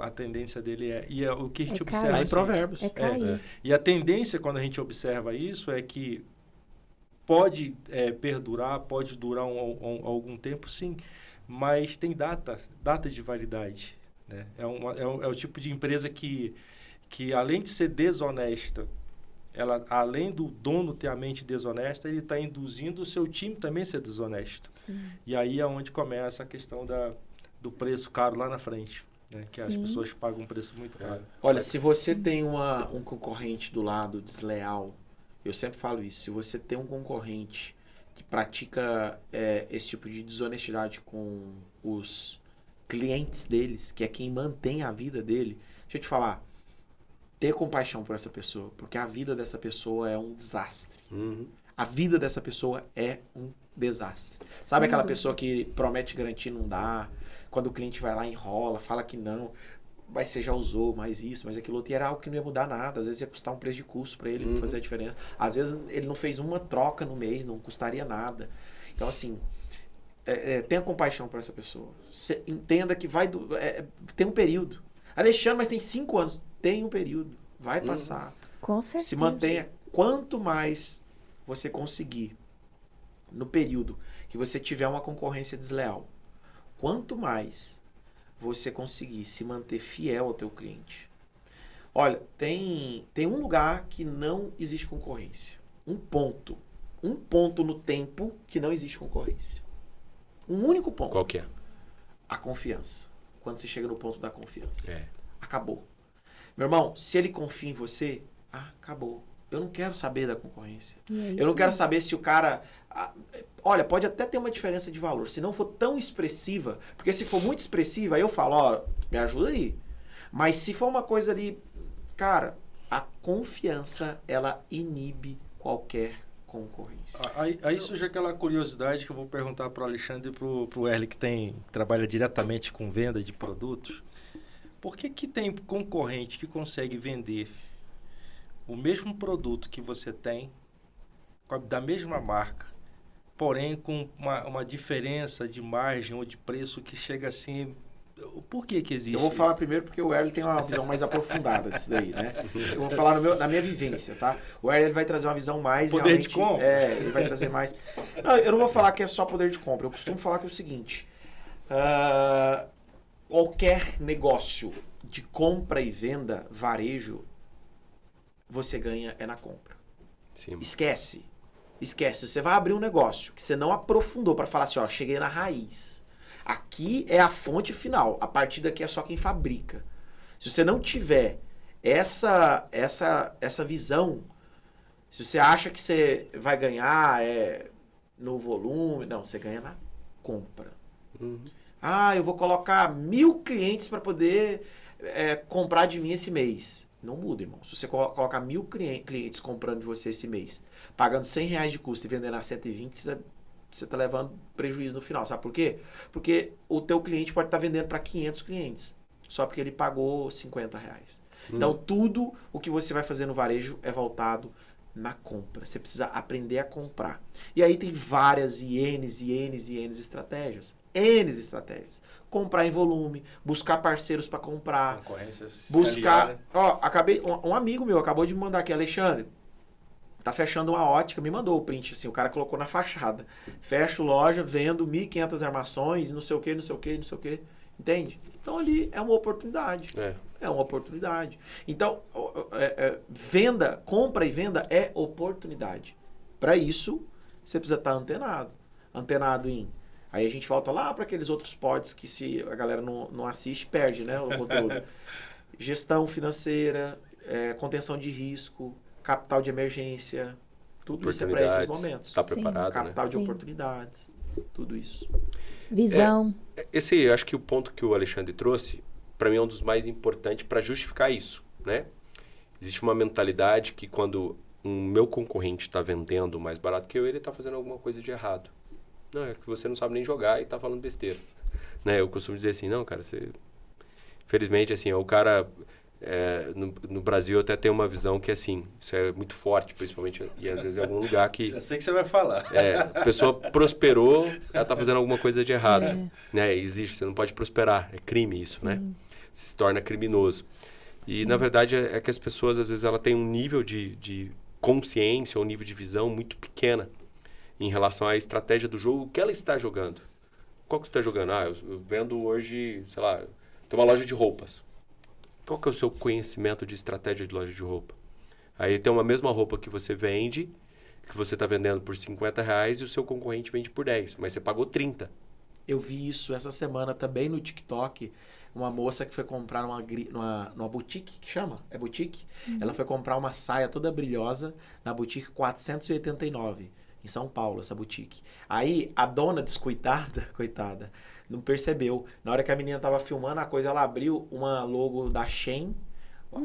a tendência dele e o que a gente observa... Cair. Em Provérbios. Cair. E a tendência, quando a gente observa isso, é que pode perdurar, pode durar algum tempo, sim, mas tem data de validade, né? É o tipo de empresa que além de ser desonesta, ela, além do dono ter a mente desonesta, ele está induzindo o seu time também a ser desonesto. Sim. E aí é onde começa a questão do preço caro lá na frente, né? Que as pessoas pagam um preço muito caro. Olha, se você tem um concorrente do lado desleal, eu sempre falo isso, se você tem um concorrente que pratica esse tipo de desonestidade com os clientes deles, que é quem mantém a vida dele, deixa eu te falar, ter compaixão por essa pessoa, porque a vida dessa pessoa é um desastre. A vida dessa pessoa é um desastre. Sabe aquela pessoa que promete garantir não dá, quando o cliente vai lá enrola, fala que não, mas você já usou, mais isso, mais aquilo outro, e era algo que não ia mudar nada, às vezes ia custar um preço de custo para ele, não fazer a diferença. Às vezes ele não fez uma troca no mês, não custaria nada. Então assim, tenha compaixão por essa pessoa. Você entenda que tem um período. Alexandre, mas tem 5 anos. Tem um período. Vai passar. Com certeza. Se mantenha. Quanto mais você conseguir no período que você tiver uma concorrência desleal, quanto mais você conseguir se manter fiel ao teu cliente. Olha, tem um lugar que não existe concorrência. Um ponto no tempo que não existe concorrência. Um único ponto. Qual que é? A confiança. Quando você chega no ponto da confiança. Acabou. Meu irmão, se ele confia em você, acabou. Eu não quero saber da concorrência. Eu não quero saber se o cara... olha, pode até ter uma diferença de valor. Se não for tão expressiva, porque se for muito expressiva, aí eu falo, me ajuda aí. Mas se for uma coisa ali... Cara, a confiança, ela inibe qualquer concorrência. Aí surge aquela curiosidade que eu vou perguntar para o Alexandre e para o Erle, que trabalha diretamente com venda de produtos. Por que tem concorrente que consegue vender o mesmo produto que você tem, da mesma marca, porém com uma diferença de margem ou de preço que chega assim... Por que existe? Eu vou falar primeiro porque o Erle tem uma visão mais aprofundada disso daí, né? Eu vou falar na minha vivência, tá? O Erle vai trazer uma visão mais... Poder de compra? Ele vai trazer mais... Não, eu não vou falar que é só poder de compra. Eu costumo falar que é o seguinte... qualquer negócio de compra e venda, varejo, você ganha na compra. Sim. Esquece. Você vai abrir um negócio que você não aprofundou para falar assim, cheguei na raiz. Aqui é a fonte final. A partir daqui é só quem fabrica. Se você não tiver essa visão, se você acha que você vai ganhar no volume, não, você ganha na compra. Eu vou colocar 1.000 clientes para poder comprar de mim esse mês. Não muda, irmão. Se você colocar 1.000 clientes comprando de você esse mês, pagando R$100 de custo e vendendo a 120, você está levando prejuízo no final. Sabe por quê? Porque o teu cliente pode estar vendendo para 500 clientes, só porque ele pagou R$50. Então, tudo o que você vai fazer no varejo é voltado na compra. Você precisa aprender a comprar. E aí tem várias N's estratégias. N's estratégias. Comprar em volume, buscar parceiros para comprar. Concorrência buscar. Um amigo meu acabou de me mandar aqui, Alexandre. Tá fechando uma ótica, me mandou o print, assim, o cara colocou na fachada. Fecho loja, vendo 1.500 armações, não sei o que. Entende? Então ali é uma oportunidade. É uma oportunidade. Então, compra e venda é oportunidade. Para isso, você precisa estar antenado. Antenado em... Aí a gente volta lá para aqueles outros pods que se a galera não assiste, perde, né, o conteúdo. Gestão financeira, contenção de risco, capital de emergência, tudo isso é para esses momentos. Está preparado, capital de oportunidades, tudo isso. Visão. Acho que o ponto que o Alexandre trouxe, para mim é um dos mais importantes para justificar isso, né? Existe uma mentalidade que quando um meu concorrente está vendendo mais barato que eu, ele está fazendo alguma coisa de errado. Não, é que você não sabe nem jogar e está falando besteira. Né? Eu costumo dizer assim, não, cara, você... Infelizmente, assim, o cara... no Brasil eu até tenho uma visão que, assim, isso é muito forte, principalmente, e às vezes em algum lugar que... Já sei que você vai falar. A pessoa prosperou, ela está fazendo alguma coisa de errado. Né? Existe, você não pode prosperar, é crime isso, né? Se torna criminoso. E, na verdade, é que as pessoas, às vezes, ela tem um nível de consciência, um nível de visão muito pequena em relação à estratégia do jogo, o que ela está jogando. Qual que você está jogando? Eu vendo hoje, sei lá, tem uma loja de roupas. Qual que é o seu conhecimento de estratégia de loja de roupa? Aí tem uma mesma roupa que você vende, que você está vendendo por R$50 e o seu concorrente vende por 10, mas você pagou 30. Eu vi isso essa semana também no TikTok. Uma moça que foi comprar numa boutique, que chama? É boutique? Ela foi comprar uma saia toda brilhosa na boutique 489, em São Paulo, essa boutique. Aí, a dona descuidada, coitada, não percebeu. Na hora que a menina tava filmando a coisa, ela abriu uma logo da Shein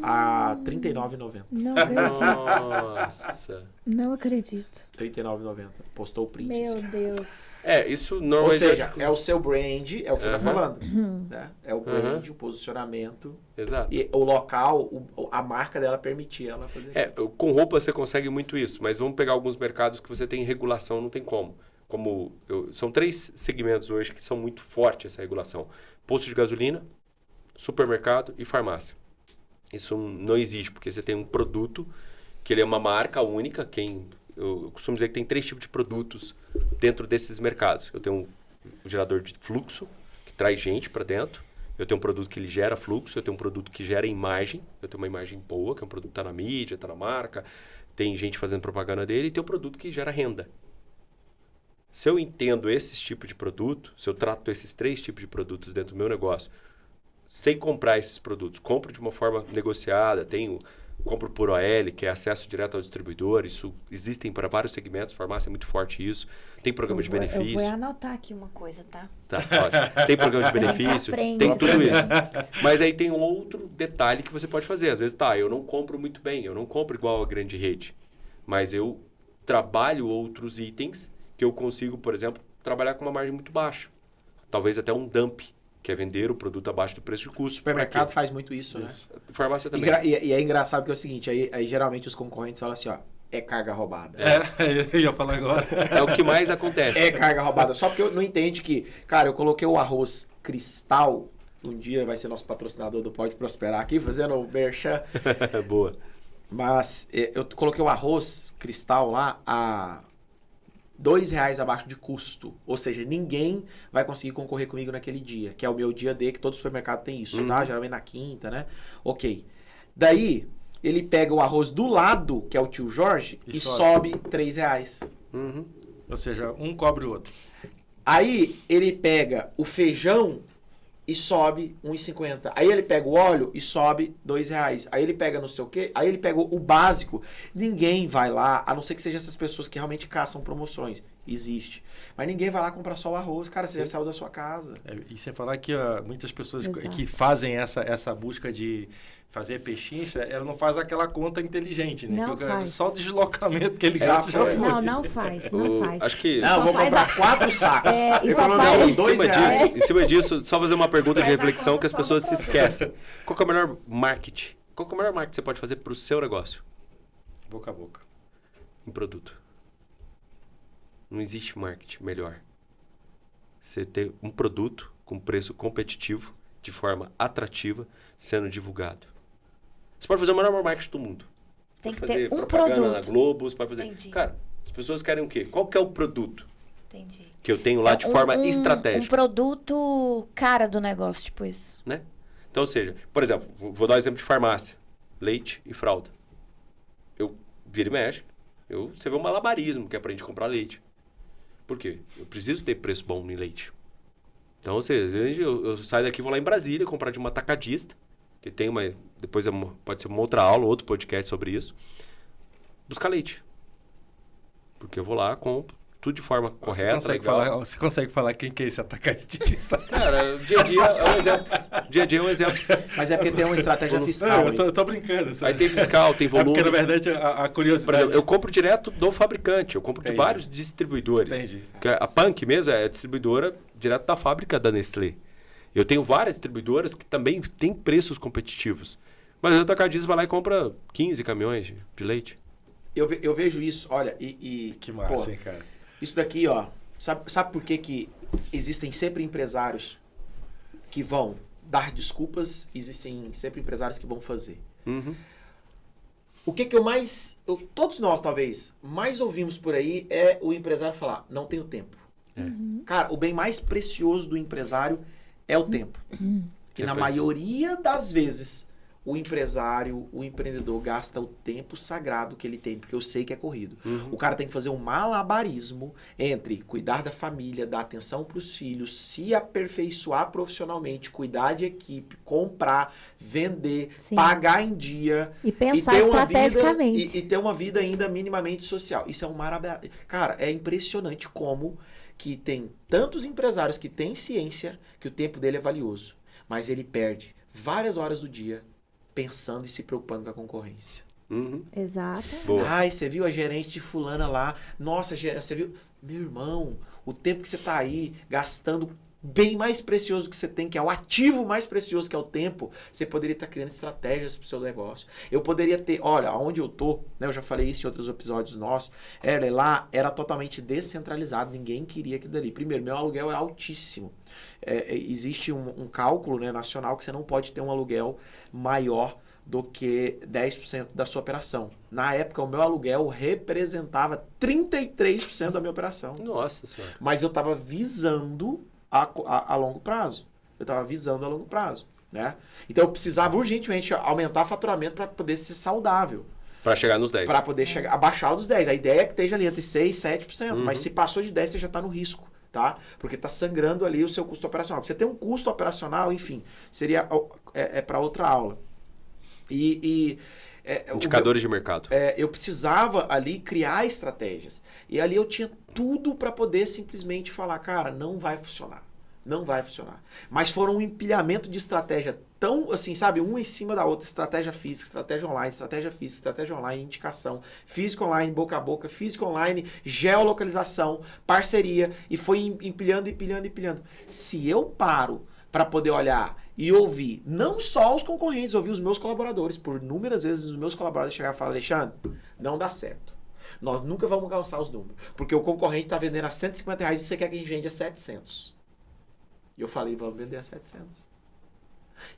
a R$39,90. Não acredito. Nossa. Não acredito. R$39,90. Postou o print. Meu assim. Deus. Isso Ou normalmente... seja, é o seu brand, é o que você tá falando. Né? É o brand, o posicionamento. Exato. E o local, a marca dela permitir ela fazer aquilo. Com roupa você consegue muito isso, mas vamos pegar alguns mercados que você tem regulação, não tem como. São 3 segmentos hoje que são muito fortes essa regulação. Posto de gasolina, supermercado e farmácia. Isso não existe, porque você tem um produto que ele é uma marca única. Eu costumo dizer que tem 3 tipos de produtos dentro desses mercados. Eu tenho um gerador de fluxo, que traz gente para dentro. Eu tenho um produto que ele gera fluxo. Eu tenho um produto que gera imagem. Eu tenho uma imagem boa, que é um produto que está na mídia, está na marca. Tem gente fazendo propaganda dele. E tem um produto que gera renda. Se eu entendo esses tipos de produto, se eu trato esses 3 tipos de produtos dentro do meu negócio, sei comprar esses produtos, compro de uma forma negociada, compro por OL, que é acesso direto ao distribuidor, isso existem para vários segmentos, farmácia é muito forte isso, tem programa de benefício. Eu vou anotar aqui uma coisa, tá? Tá, ótimo. Tem programa de benefício, tem tudo isso. Mas aí tem um outro detalhe que você pode fazer, às vezes eu não compro muito bem, eu não compro igual a grande rede, mas eu trabalho outros itens que eu consigo, por exemplo, trabalhar com uma margem muito baixa, talvez até um dump, que é vender o produto abaixo do preço de custo. O supermercado faz muito isso, né? Farmácia também. E é engraçado que é o seguinte, aí geralmente os concorrentes falam assim, é carga roubada. Eu ia falar agora. É o que mais acontece. É carga roubada. Só porque eu não entende que, cara, eu coloquei o arroz Cristal, que um dia vai ser nosso patrocinador do Pode Prosperar aqui, fazendo o merchan. Boa. Mas eu coloquei o arroz Cristal lá a R$2 abaixo de custo. Ou seja, ninguém vai conseguir concorrer comigo naquele dia, que é o meu dia D, que todo supermercado tem isso, tá? Geralmente na quinta, né? Ok. Daí, ele pega o arroz do lado, que é o tio Jorge, e sobe R$3. Ou seja, um cobre o outro. Aí, ele pega o feijão e sobe R$1,50. Aí ele pega o óleo e sobe R$2. Aí ele pega não sei o quê, aí ele pega o básico. Ninguém vai lá, a não ser que sejam essas pessoas que realmente caçam promoções. Existe. Mas ninguém vai lá comprar só o arroz. Cara, você já saiu da sua casa. E sem falar que muitas pessoas Exato. que fazem essa busca de fazer pechincha, ela não faz aquela conta inteligente, né? Não faz. Só o deslocamento que ele gasta já foi. Não faz, não faz. Acho que... Não, eu vou faz comprar 4 sacos. E só Economizou faz... R$2. Em cima disso, só fazer uma pergunta de Faz a reflexão conta que as só pessoas no se ponto. esquecem. Qual que é o melhor marketing? Qual que é o melhor marketing que você pode fazer para o seu negócio? Boca a boca. Em produto. Não existe marketing melhor. Você ter um produto com preço competitivo, de forma atrativa, sendo divulgado. Você pode fazer o melhor marketing do mundo. Tem Pode que fazer ter um propaganda na produto. Globo, você pode fazer... Entendi. Cara, as pessoas querem o quê? Qual que é o produto Entendi. que eu tenho lá de forma Um estratégica? produto cara do negócio, tipo isso. Né? Então, ou seja, por exemplo, vou dar um exemplo de farmácia. Leite e fralda. Eu viro e mexe. Você vê um malabarismo que é pra gente comprar leite. Por quê? Eu preciso ter preço bom em leite. Então, ou seja, às vezes eu saio daqui e vou lá em Brasília comprar de uma atacadista, que tem uma... Depois pode ser uma outra aula, outro podcast sobre isso. Buscar leite. Porque eu vou lá, compro tudo de forma correta, legal. Você consegue falar quem que é esse atacadista? Cara, dia a dia é um exemplo. Dia a dia é um exemplo. Mas é porque tem uma estratégia fiscal. Não, hein? eu tô brincando. Sabe? Aí tem fiscal, tem volume. Porque, na verdade, a curiosidade... Por exemplo, eu compro direto do fabricante. Eu compro de Entendi. vários distribuidores. Entendi. Porque a Punk mesmo é distribuidora direto da fábrica da Nestlé. Eu tenho várias distribuidoras que também têm preços competitivos. Mas o atacadista vai lá e compra 15 caminhões de leite. Eu vejo isso, olha, Que massa, pô, hein, cara? isso daqui, ó, sabe por que existem sempre empresários que vão dar desculpas, existem sempre empresários que vão fazer. Uhum. O que todos nós talvez, mais ouvimos por aí é o empresário falar, não tenho tempo. Cara, o bem mais precioso do empresário é o tempo. Que na Sempre maioria das vezes, o empresário, o empreendedor gasta o tempo sagrado que ele tem, porque eu sei que é corrido. O cara tem que fazer um malabarismo entre cuidar da família, dar atenção para os filhos, se aperfeiçoar profissionalmente, cuidar de equipe, comprar, vender, Sim. pagar em dia. E pensar ter uma estrategicamente. vida, e ter uma vida ainda minimamente social. Isso é um maravilhoso. Cara, é impressionante como que tem tantos empresários que têm ciência que o tempo dele é valioso, mas ele perde várias horas do dia pensando e se preocupando com a concorrência. Uhum. Exato. Boa. Ai, você viu a gerente de fulana lá? Nossa, você viu? Meu irmão, o tempo que você tá aí gastando bem mais precioso que você tem, que é o ativo mais precioso que é o tempo, você poderia estar criando estratégias para o seu negócio. Eu poderia ter, olha, onde eu tô, né, eu já falei isso em outros episódios nossos, lá era totalmente descentralizado, ninguém queria aquilo dali. Primeiro, meu aluguel é altíssimo. Existe um cálculo, né, nacional que você não pode ter um aluguel maior do que 10% da sua operação. Na época, o meu aluguel representava 33% da minha operação. Nossa senhora. Mas eu estava visando a longo prazo. Eu estava visando a longo prazo. Né? Então eu precisava urgentemente aumentar o faturamento para poder ser saudável. Para chegar nos 10. Para poder chegar, abaixar dos 10. A ideia é que esteja ali entre 6 e 7%. Mas se passou de 10, você já está no risco. Tá? Porque está sangrando ali o seu custo operacional. Você tem um custo operacional, enfim, seria para outra aula. Indicadores de mercado. Eu precisava ali criar estratégias. E ali eu tinha tudo para poder simplesmente falar, cara, não vai funcionar. Não vai funcionar. Mas foram um empilhamento de estratégia tão, assim, sabe, uma em cima da outra. Estratégia física, estratégia online, estratégia física, estratégia online, indicação. Físico online, boca a boca. Físico online, geolocalização, parceria. E foi empilhando, empilhando, empilhando. Se eu paro para poder olhar e ouvir não só os concorrentes, ouvir os meus colaboradores. Por inúmeras vezes os meus colaboradores chegaram e falaram, Alexandre, não dá certo. Nós nunca vamos alcançar os números. Porque o concorrente está vendendo a R$150 e você quer que a gente vende a 700. E eu falei, vamos vender a 700.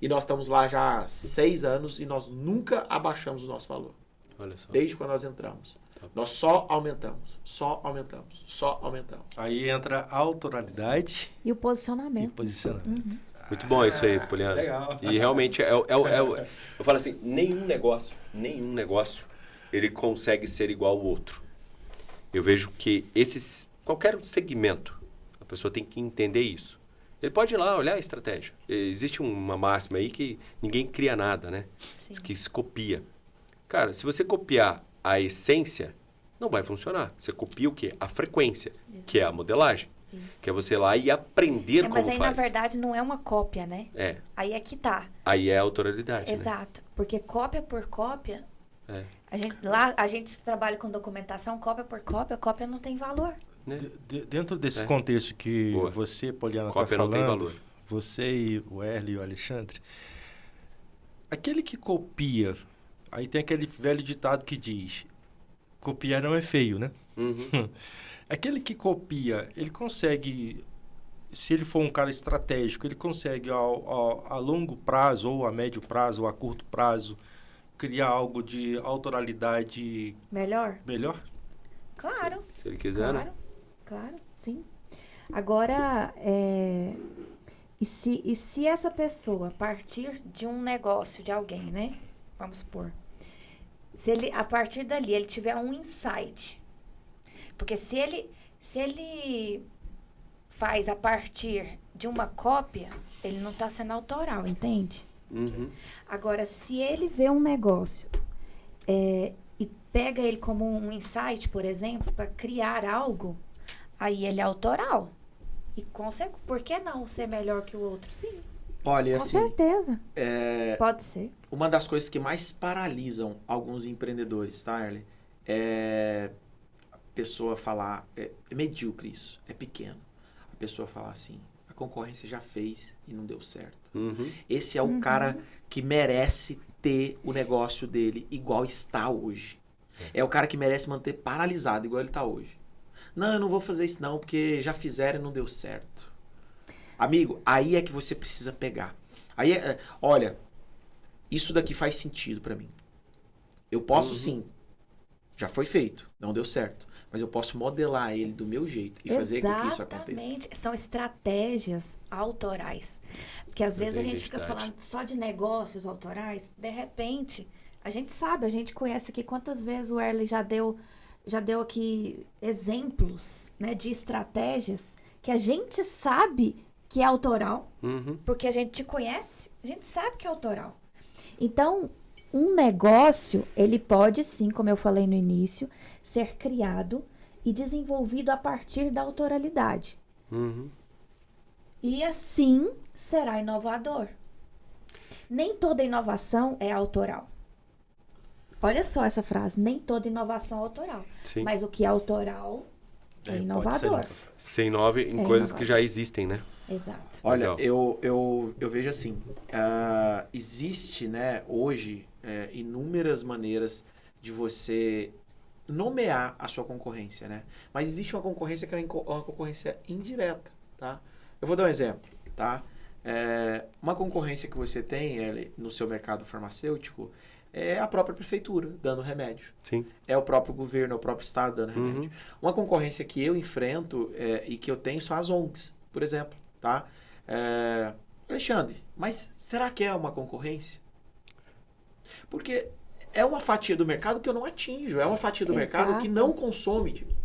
E nós estamos lá já há 6 anos e nós nunca abaixamos o nosso valor. Olha só. Desde quando nós entramos. Nós só aumentamos, só aumentamos, só aumentamos. Aí entra a autoralidade E o e posicionamento. posicionamento. Muito bom isso aí, Poliana. Legal. E realmente, eu falo assim, nenhum negócio, ele consegue ser igual ao outro. Eu vejo que qualquer segmento, a pessoa tem que entender isso. Ele pode ir lá olhar a estratégia. Existe uma máxima aí que ninguém cria nada, né? Sim. Que se copia. Cara, se você copiar a essência, não vai funcionar. Você copia o quê? A frequência, que é a modelagem. Isso. Que é você ir lá e aprender como mas aí, faz. na verdade, não é uma cópia, né? É. Aí é que tá. Aí é a autoralidade, né? Exato. Porque cópia por cópia, É. a gente trabalha com documentação, cópia por cópia, cópia não tem valor. Né? Dentro desse É. contexto que Boa. você, Poliana, está Cópia não tem falando, valor. você e o Erle e o Alexandre, aquele que copia, aí tem aquele velho ditado que diz, copiar não é feio, né? Uhum. Aquele que copia, ele consegue, se ele for um cara estratégico, ele consegue a longo prazo, ou a médio prazo, ou a curto prazo, criar algo de autoralidade Melhor? melhor? Claro. Se ele quiser, né? Claro, sim. Agora, e se essa pessoa partir de um negócio de alguém, né? Vamos supor. Se ele, a partir dali, ele tiver um insight. Porque se ele faz a partir de uma cópia, ele não está sendo autoral, entende? Uhum. Agora, se ele vê um negócio e pega ele como um insight, por exemplo, para criar algo, aí ele é autoral. E consegue, por que não ser melhor que o outro? Sim, Olha, com assim, certeza. Pode ser. uma das coisas que mais paralisam alguns empreendedores, tá, Erle? É a pessoa falar, é medíocre isso, é pequeno. A pessoa falar assim, a concorrência já fez e não deu certo. Uhum. Esse é o cara que merece ter o negócio dele igual está hoje. É o cara que merece manter paralisado igual ele está hoje. Não, eu não vou fazer isso não, porque já fizeram e não deu certo. Amigo, aí é que você precisa pegar. Aí, olha, isso daqui faz sentido para mim. Eu posso sim, já foi feito, não deu certo. Mas eu posso modelar ele do meu jeito e fazer com que isso aconteça. Exatamente. São estratégias autorais. Porque às vezes a gente fica falando só de negócios autorais, de repente, a gente sabe, a gente conhece aqui quantas vezes o Erle já deu aqui exemplos, né, de estratégias que a gente sabe que é autoral, porque a gente te conhece, a gente sabe que é autoral. Então, um negócio, ele pode sim, como eu falei no início, ser criado e desenvolvido a partir da autoralidade. Uhum. E assim será inovador. Nem toda inovação é autoral. Olha só essa frase, nem toda inovação é autoral. Sim. Mas o que é autoral é inovador. Se inove em coisas que já existem, né? Exato. Olha, Legal. eu vejo assim, existe, né, hoje, inúmeras maneiras de você nomear a sua concorrência, né? Mas existe uma concorrência que é uma concorrência indireta, tá? Eu vou dar um exemplo, tá? Uma concorrência que você tem no seu mercado farmacêutico é a própria prefeitura dando remédio. Sim. É o próprio governo, é o próprio estado dando remédio. Uma concorrência que eu enfrento e que eu tenho são as ONGs, por exemplo, tá? Alexandre, mas será que é uma concorrência? Porque é uma fatia do mercado que eu não atinjo, é uma fatia do mercado que não consome de mim.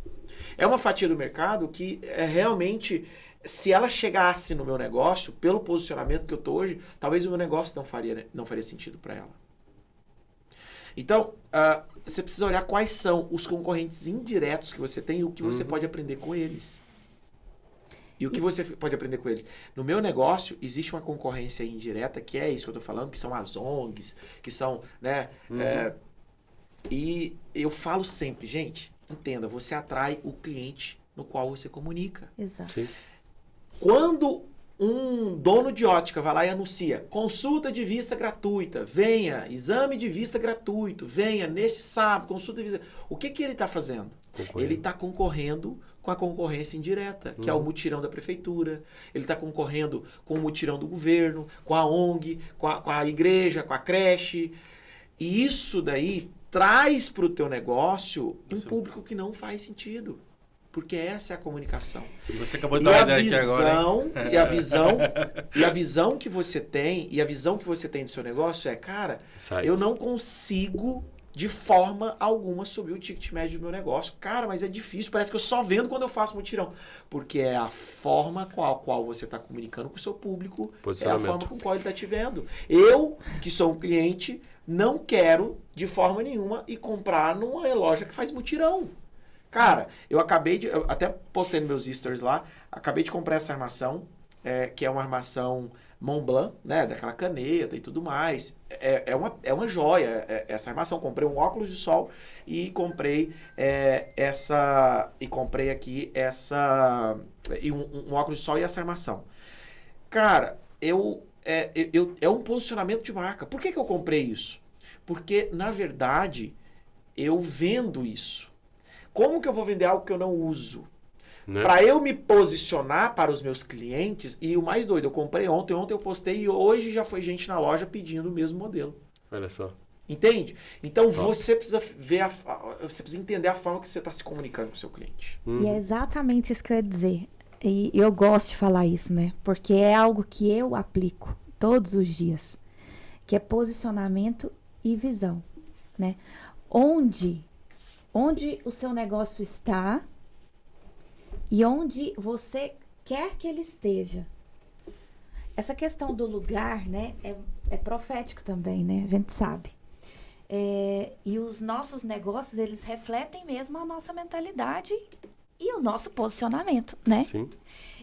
É uma fatia do mercado que realmente, se ela chegasse no meu negócio, pelo posicionamento que eu estou hoje, talvez o meu negócio não faria sentido para ela. Então, você precisa olhar quais são os concorrentes indiretos que você tem e o que você pode aprender com eles. E o que você pode aprender com eles? No meu negócio, existe uma concorrência indireta, que é isso que eu estou falando, que são as ONGs, que são, né? E eu falo sempre, gente, entenda, você atrai o cliente no qual você comunica. Exato. Sim. Quando um dono de ótica vai lá e anuncia consulta de vista gratuita, venha, exame de vista gratuito, venha neste sábado, consulta de vista. O que ele está fazendo? Ele está concorrendo com a concorrência indireta, que é o mutirão da prefeitura. Ele está concorrendo com o mutirão do governo, com a ONG, com a igreja, com a creche. E isso daí traz para o teu negócio um público que não faz sentido. Porque essa é a comunicação. E você acabou de dar uma ideia aqui agora. E a visão que você tem, do seu negócio é, cara, eu não consigo de forma alguma subir o ticket médio do meu negócio. Cara, mas é difícil, parece que eu só vendo quando eu faço mutirão. Porque é a forma com a qual você está comunicando com o seu público, é a forma com a qual ele está te vendo. Eu, que sou um cliente, não quero, de forma nenhuma, ir comprar numa loja que faz mutirão. Cara, eu até postei nos meus stories lá, acabei de comprar essa armação, que é uma armação Montblanc, né, daquela caneta e tudo mais. É uma joia essa armação. Comprei um óculos de sol e comprei um óculos de sol e essa armação. Cara, é um posicionamento de marca. Por que eu comprei isso? Porque, na verdade, eu vendo isso. Como que eu vou vender algo que eu não uso? Né? Para eu me posicionar para os meus clientes, e o mais doido, eu comprei ontem eu postei e hoje já foi gente na loja pedindo o mesmo modelo. Olha só. Entende? Então você precisa ver, você precisa entender a forma que você está se comunicando com o seu cliente. E é exatamente isso que eu ia dizer. E eu gosto de falar isso, né? Porque é algo que eu aplico todos os dias, que é posicionamento e visão, né? Onde o seu negócio está e onde você quer que ele esteja. Essa questão do lugar, né, é profético também, né? A gente sabe. E os nossos negócios, eles refletem mesmo a nossa mentalidade e o nosso posicionamento, né? Sim.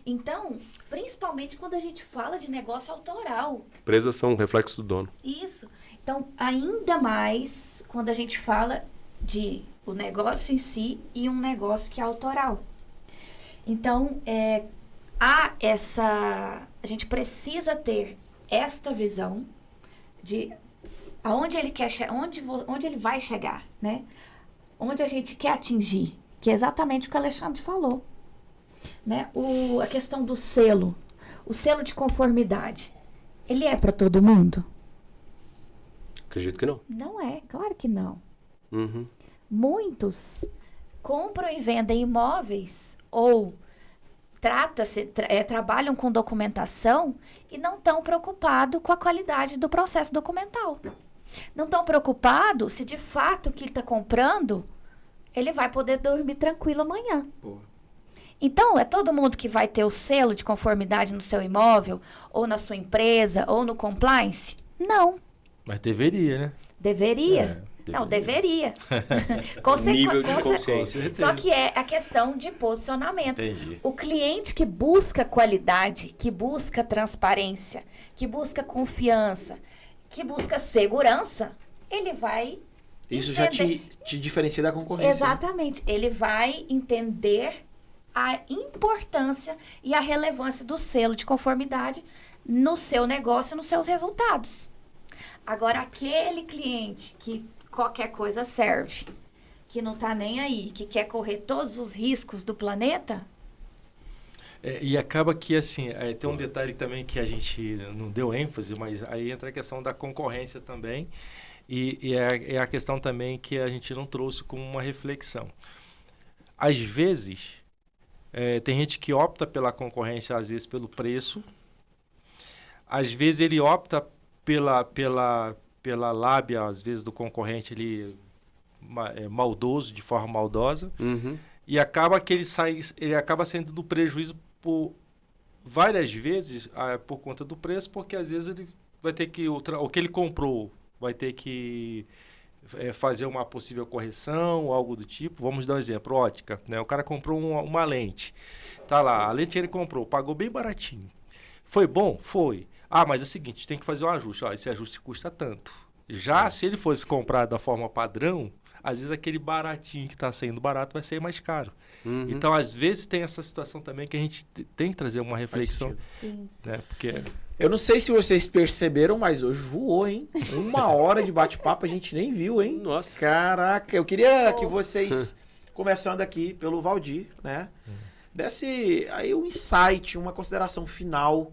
Então, principalmente quando a gente fala de negócio autoral. Empresas são um reflexo do dono. Isso. Então, ainda mais quando a gente fala de o negócio em si e um negócio que é autoral. Então, a gente precisa ter esta visão de aonde ele quer onde ele vai chegar, né? Onde a gente quer atingir, que é exatamente o que o Alexandre falou, né? A questão do selo, o selo de conformidade, ele é para todo mundo? Acredito que não. Não é, claro que não. Uhum. Muitos compram e vendem imóveis ou trabalham com documentação e não estão preocupados com a qualidade do processo documental. Não estão preocupados se de fato o que ele está comprando, ele vai poder dormir tranquilo amanhã. Boa. Então, é todo mundo que vai ter o selo de conformidade no seu imóvel, ou na sua empresa, ou no compliance? Não. Mas deveria, né? Deveria. Não, deveria. Nível de consciência. Só que é a questão de posicionamento. Entendi. O cliente que busca qualidade, que busca transparência, que busca confiança, que busca segurança, ele vai Isso entender. já te diferencia da concorrência. Exatamente. Né? Ele vai entender a importância e a relevância do selo de conformidade no seu negócio, nos seus resultados. Agora, aquele cliente que qualquer coisa serve, que não está nem aí, que quer correr todos os riscos do planeta... E acaba que, assim, tem um detalhe também que a gente não deu ênfase, mas aí entra a questão da concorrência também, e é a questão também que a gente não trouxe como uma reflexão. Às vezes, tem gente que opta pela concorrência, às vezes pelo preço, às vezes ele opta pela lábia, às vezes, do concorrente, ele maldoso, de forma maldosa, e acaba que ele acaba saindo do prejuízo por várias vezes por conta do preço, porque às vezes ele vai ter que, o que ele comprou vai ter que fazer uma possível correção ou algo do tipo. Vamos dar um exemplo, ótica, né? O cara comprou uma lente, tá lá, a lente ele comprou, pagou bem baratinho. Foi bom? Foi. Mas é o seguinte, tem que fazer um ajuste. Esse ajuste custa tanto. Já se ele fosse comprar da forma padrão, às vezes aquele baratinho que está saindo barato vai ser mais caro. Então, às vezes, tem essa situação também que a gente tem que trazer uma reflexão. Sim, sim. Né? Porque... Eu não sei se vocês perceberam, mas hoje voou, hein? 1 hora de bate-papo a gente nem viu, hein? Nossa. Caraca, eu queria que vocês, começando aqui pelo Valdir, né? Desse aí um insight, uma consideração final,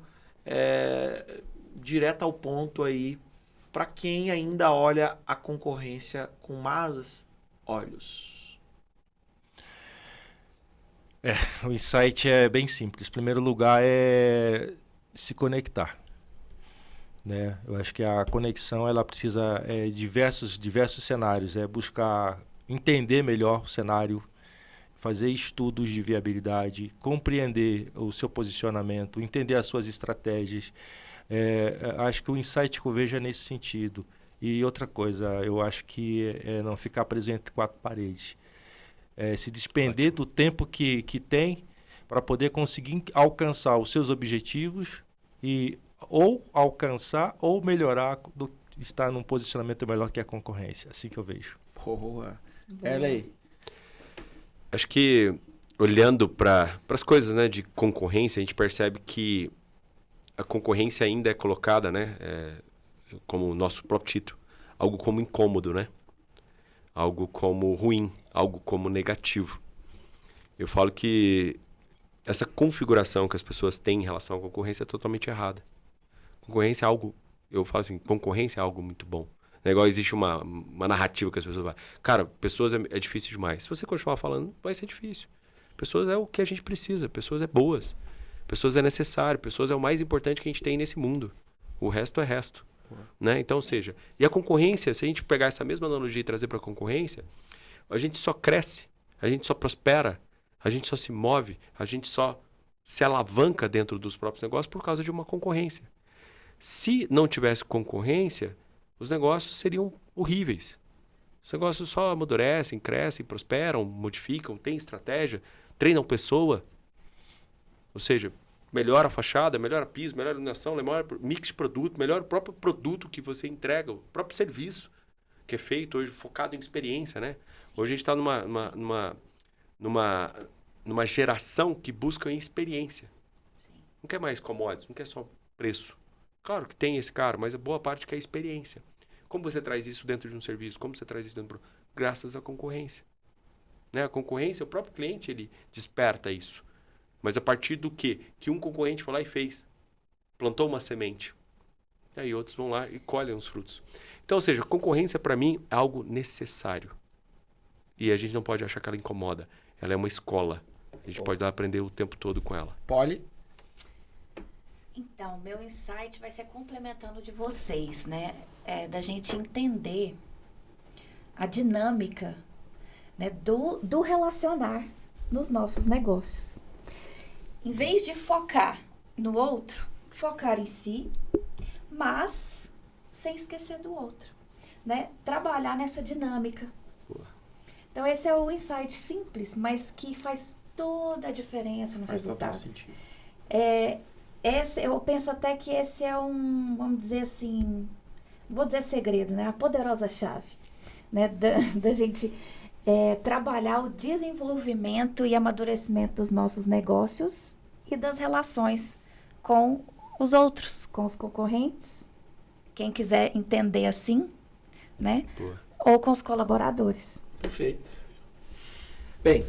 direta ao ponto aí, para quem ainda olha a concorrência com más olhos. O insight é bem simples. Em primeiro lugar é se conectar. né? Eu acho que a conexão ela precisa diversos cenários, buscar entender melhor o cenário, fazer estudos de viabilidade, compreender o seu posicionamento, entender as suas estratégias. Acho que o insight que eu vejo é nesse sentido. E outra coisa, eu acho que não ficar preso entre quatro paredes. Se despender do tempo que tem para poder conseguir alcançar os seus objetivos e ou alcançar ou melhorar, estar num posicionamento melhor que a concorrência. Assim que eu vejo. Boa. Erley. Acho que, olhando para as coisas, né, de concorrência, a gente percebe que a concorrência ainda é colocada, né, como o nosso próprio título, algo como incômodo, né? Algo como ruim, algo como negativo. Eu falo que essa configuração que as pessoas têm em relação à concorrência é totalmente errada. Concorrência é algo, eu falo assim, concorrência é algo muito bom. É igual existe uma narrativa que as pessoas falam. Cara, pessoas é difícil demais. Se você continuar falando, vai ser difícil. Pessoas é o que a gente precisa. Pessoas é boas. Pessoas é necessário. Pessoas é o mais importante que a gente tem nesse mundo. O resto é resto. Né? Então, ou seja, e a concorrência, se a gente pegar essa mesma analogia e trazer para a concorrência, a gente só cresce, a gente só prospera, a gente só se move, a gente só se alavanca dentro dos próprios negócios por causa de uma concorrência. Se não tivesse concorrência, os negócios seriam horríveis. Os negócios só amadurecem, crescem, prosperam, modificam, têm estratégia, treinam pessoa. Ou seja, melhora a fachada, melhora piso, melhora a iluminação, melhora mix de produto, melhora o próprio produto que você entrega, o próprio serviço que é feito hoje, focado em experiência, né? Hoje a gente está numa geração que busca em experiência. Sim. Não quer mais commodities, não quer só preço. Claro que tem esse cara, mas a boa parte quer experiência. Como você traz isso dentro de um serviço? Como você traz isso dentro graças à concorrência. Né? A concorrência, o próprio cliente, ele desperta isso. Mas a partir do quê? Que um concorrente foi lá e fez. Plantou uma semente. E aí outros vão lá e colhem os frutos. Então, ou seja, a concorrência para mim é algo necessário. E a gente não pode achar que ela incomoda. Ela é uma escola. A gente pode aprender o tempo todo com ela. Poli? Então, meu insight vai ser complementando de vocês, né? Da gente entender a dinâmica, né, do relacionar nos nossos negócios. Em vez de focar no outro, focar em si, mas sem esquecer do outro, né? Trabalhar nessa dinâmica. Boa. Então, esse é o insight simples, mas que faz toda a diferença no resultado. Faz total sentido. Eu penso até que esse é vamos dizer assim, vou dizer segredo, né? A poderosa chave, né? Da gente trabalhar o desenvolvimento e amadurecimento dos nossos negócios e das relações com os outros, com os concorrentes, quem quiser entender assim, né? Boa. Ou com os colaboradores. Perfeito. Bem,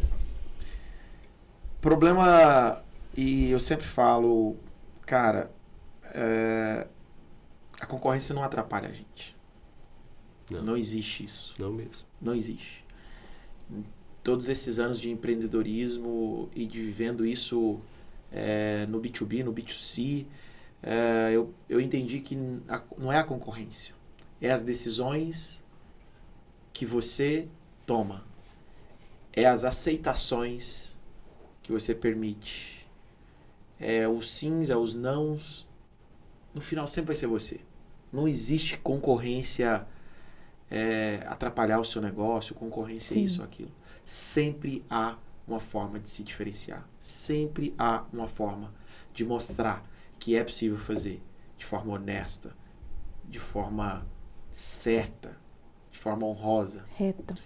problema, e eu sempre falo, cara, a concorrência não atrapalha a gente. Não existe isso. Não mesmo. Não existe. Em todos esses anos de empreendedorismo e de vivendo isso no B2B, no B2C, eu entendi que não é a concorrência. É as decisões que você toma. É as aceitações que você permite. É os sims, é os nãos. No final sempre vai ser você. Não existe concorrência atrapalhar o seu negócio, concorrência Sim. isso ou aquilo. Sempre há uma forma de se diferenciar. Sempre há uma forma de mostrar que é possível fazer de forma honesta, de forma certa, de forma honrosa. Reto.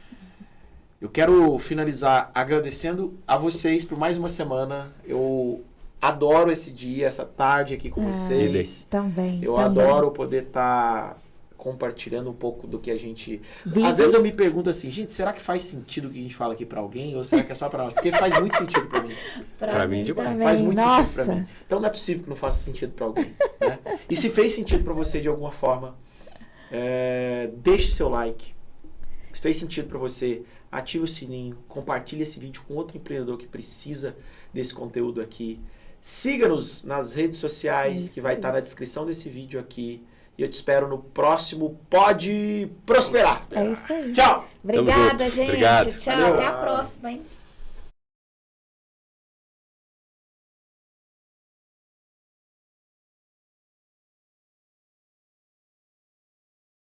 Eu quero finalizar agradecendo a vocês por mais uma semana. Eu adoro esse dia, essa tarde aqui com vocês. Também. Eu também. adoro poder estar compartilhando um pouco do que a gente... Vive. Às vezes eu me pergunto assim, gente, será que faz sentido o que a gente fala aqui pra alguém? Ou será que é só pra nós? Porque faz muito sentido pra mim. Pra mim demais. também. Faz muito Nossa. sentido pra mim. Então não é possível que não faça sentido pra alguém. Né? E se fez sentido pra você de alguma forma, deixe seu like. Se fez sentido pra você, ative o sininho, compartilhe esse vídeo com outro empreendedor que precisa desse conteúdo aqui. Siga-nos nas redes sociais, Isso que vai aí. estar na descrição desse vídeo aqui. E eu te espero no próximo Pode Prosperar. É isso aí. Tchau! Obrigada, junto. gente. Obrigado. Tchau, Valeu. até a próxima, hein?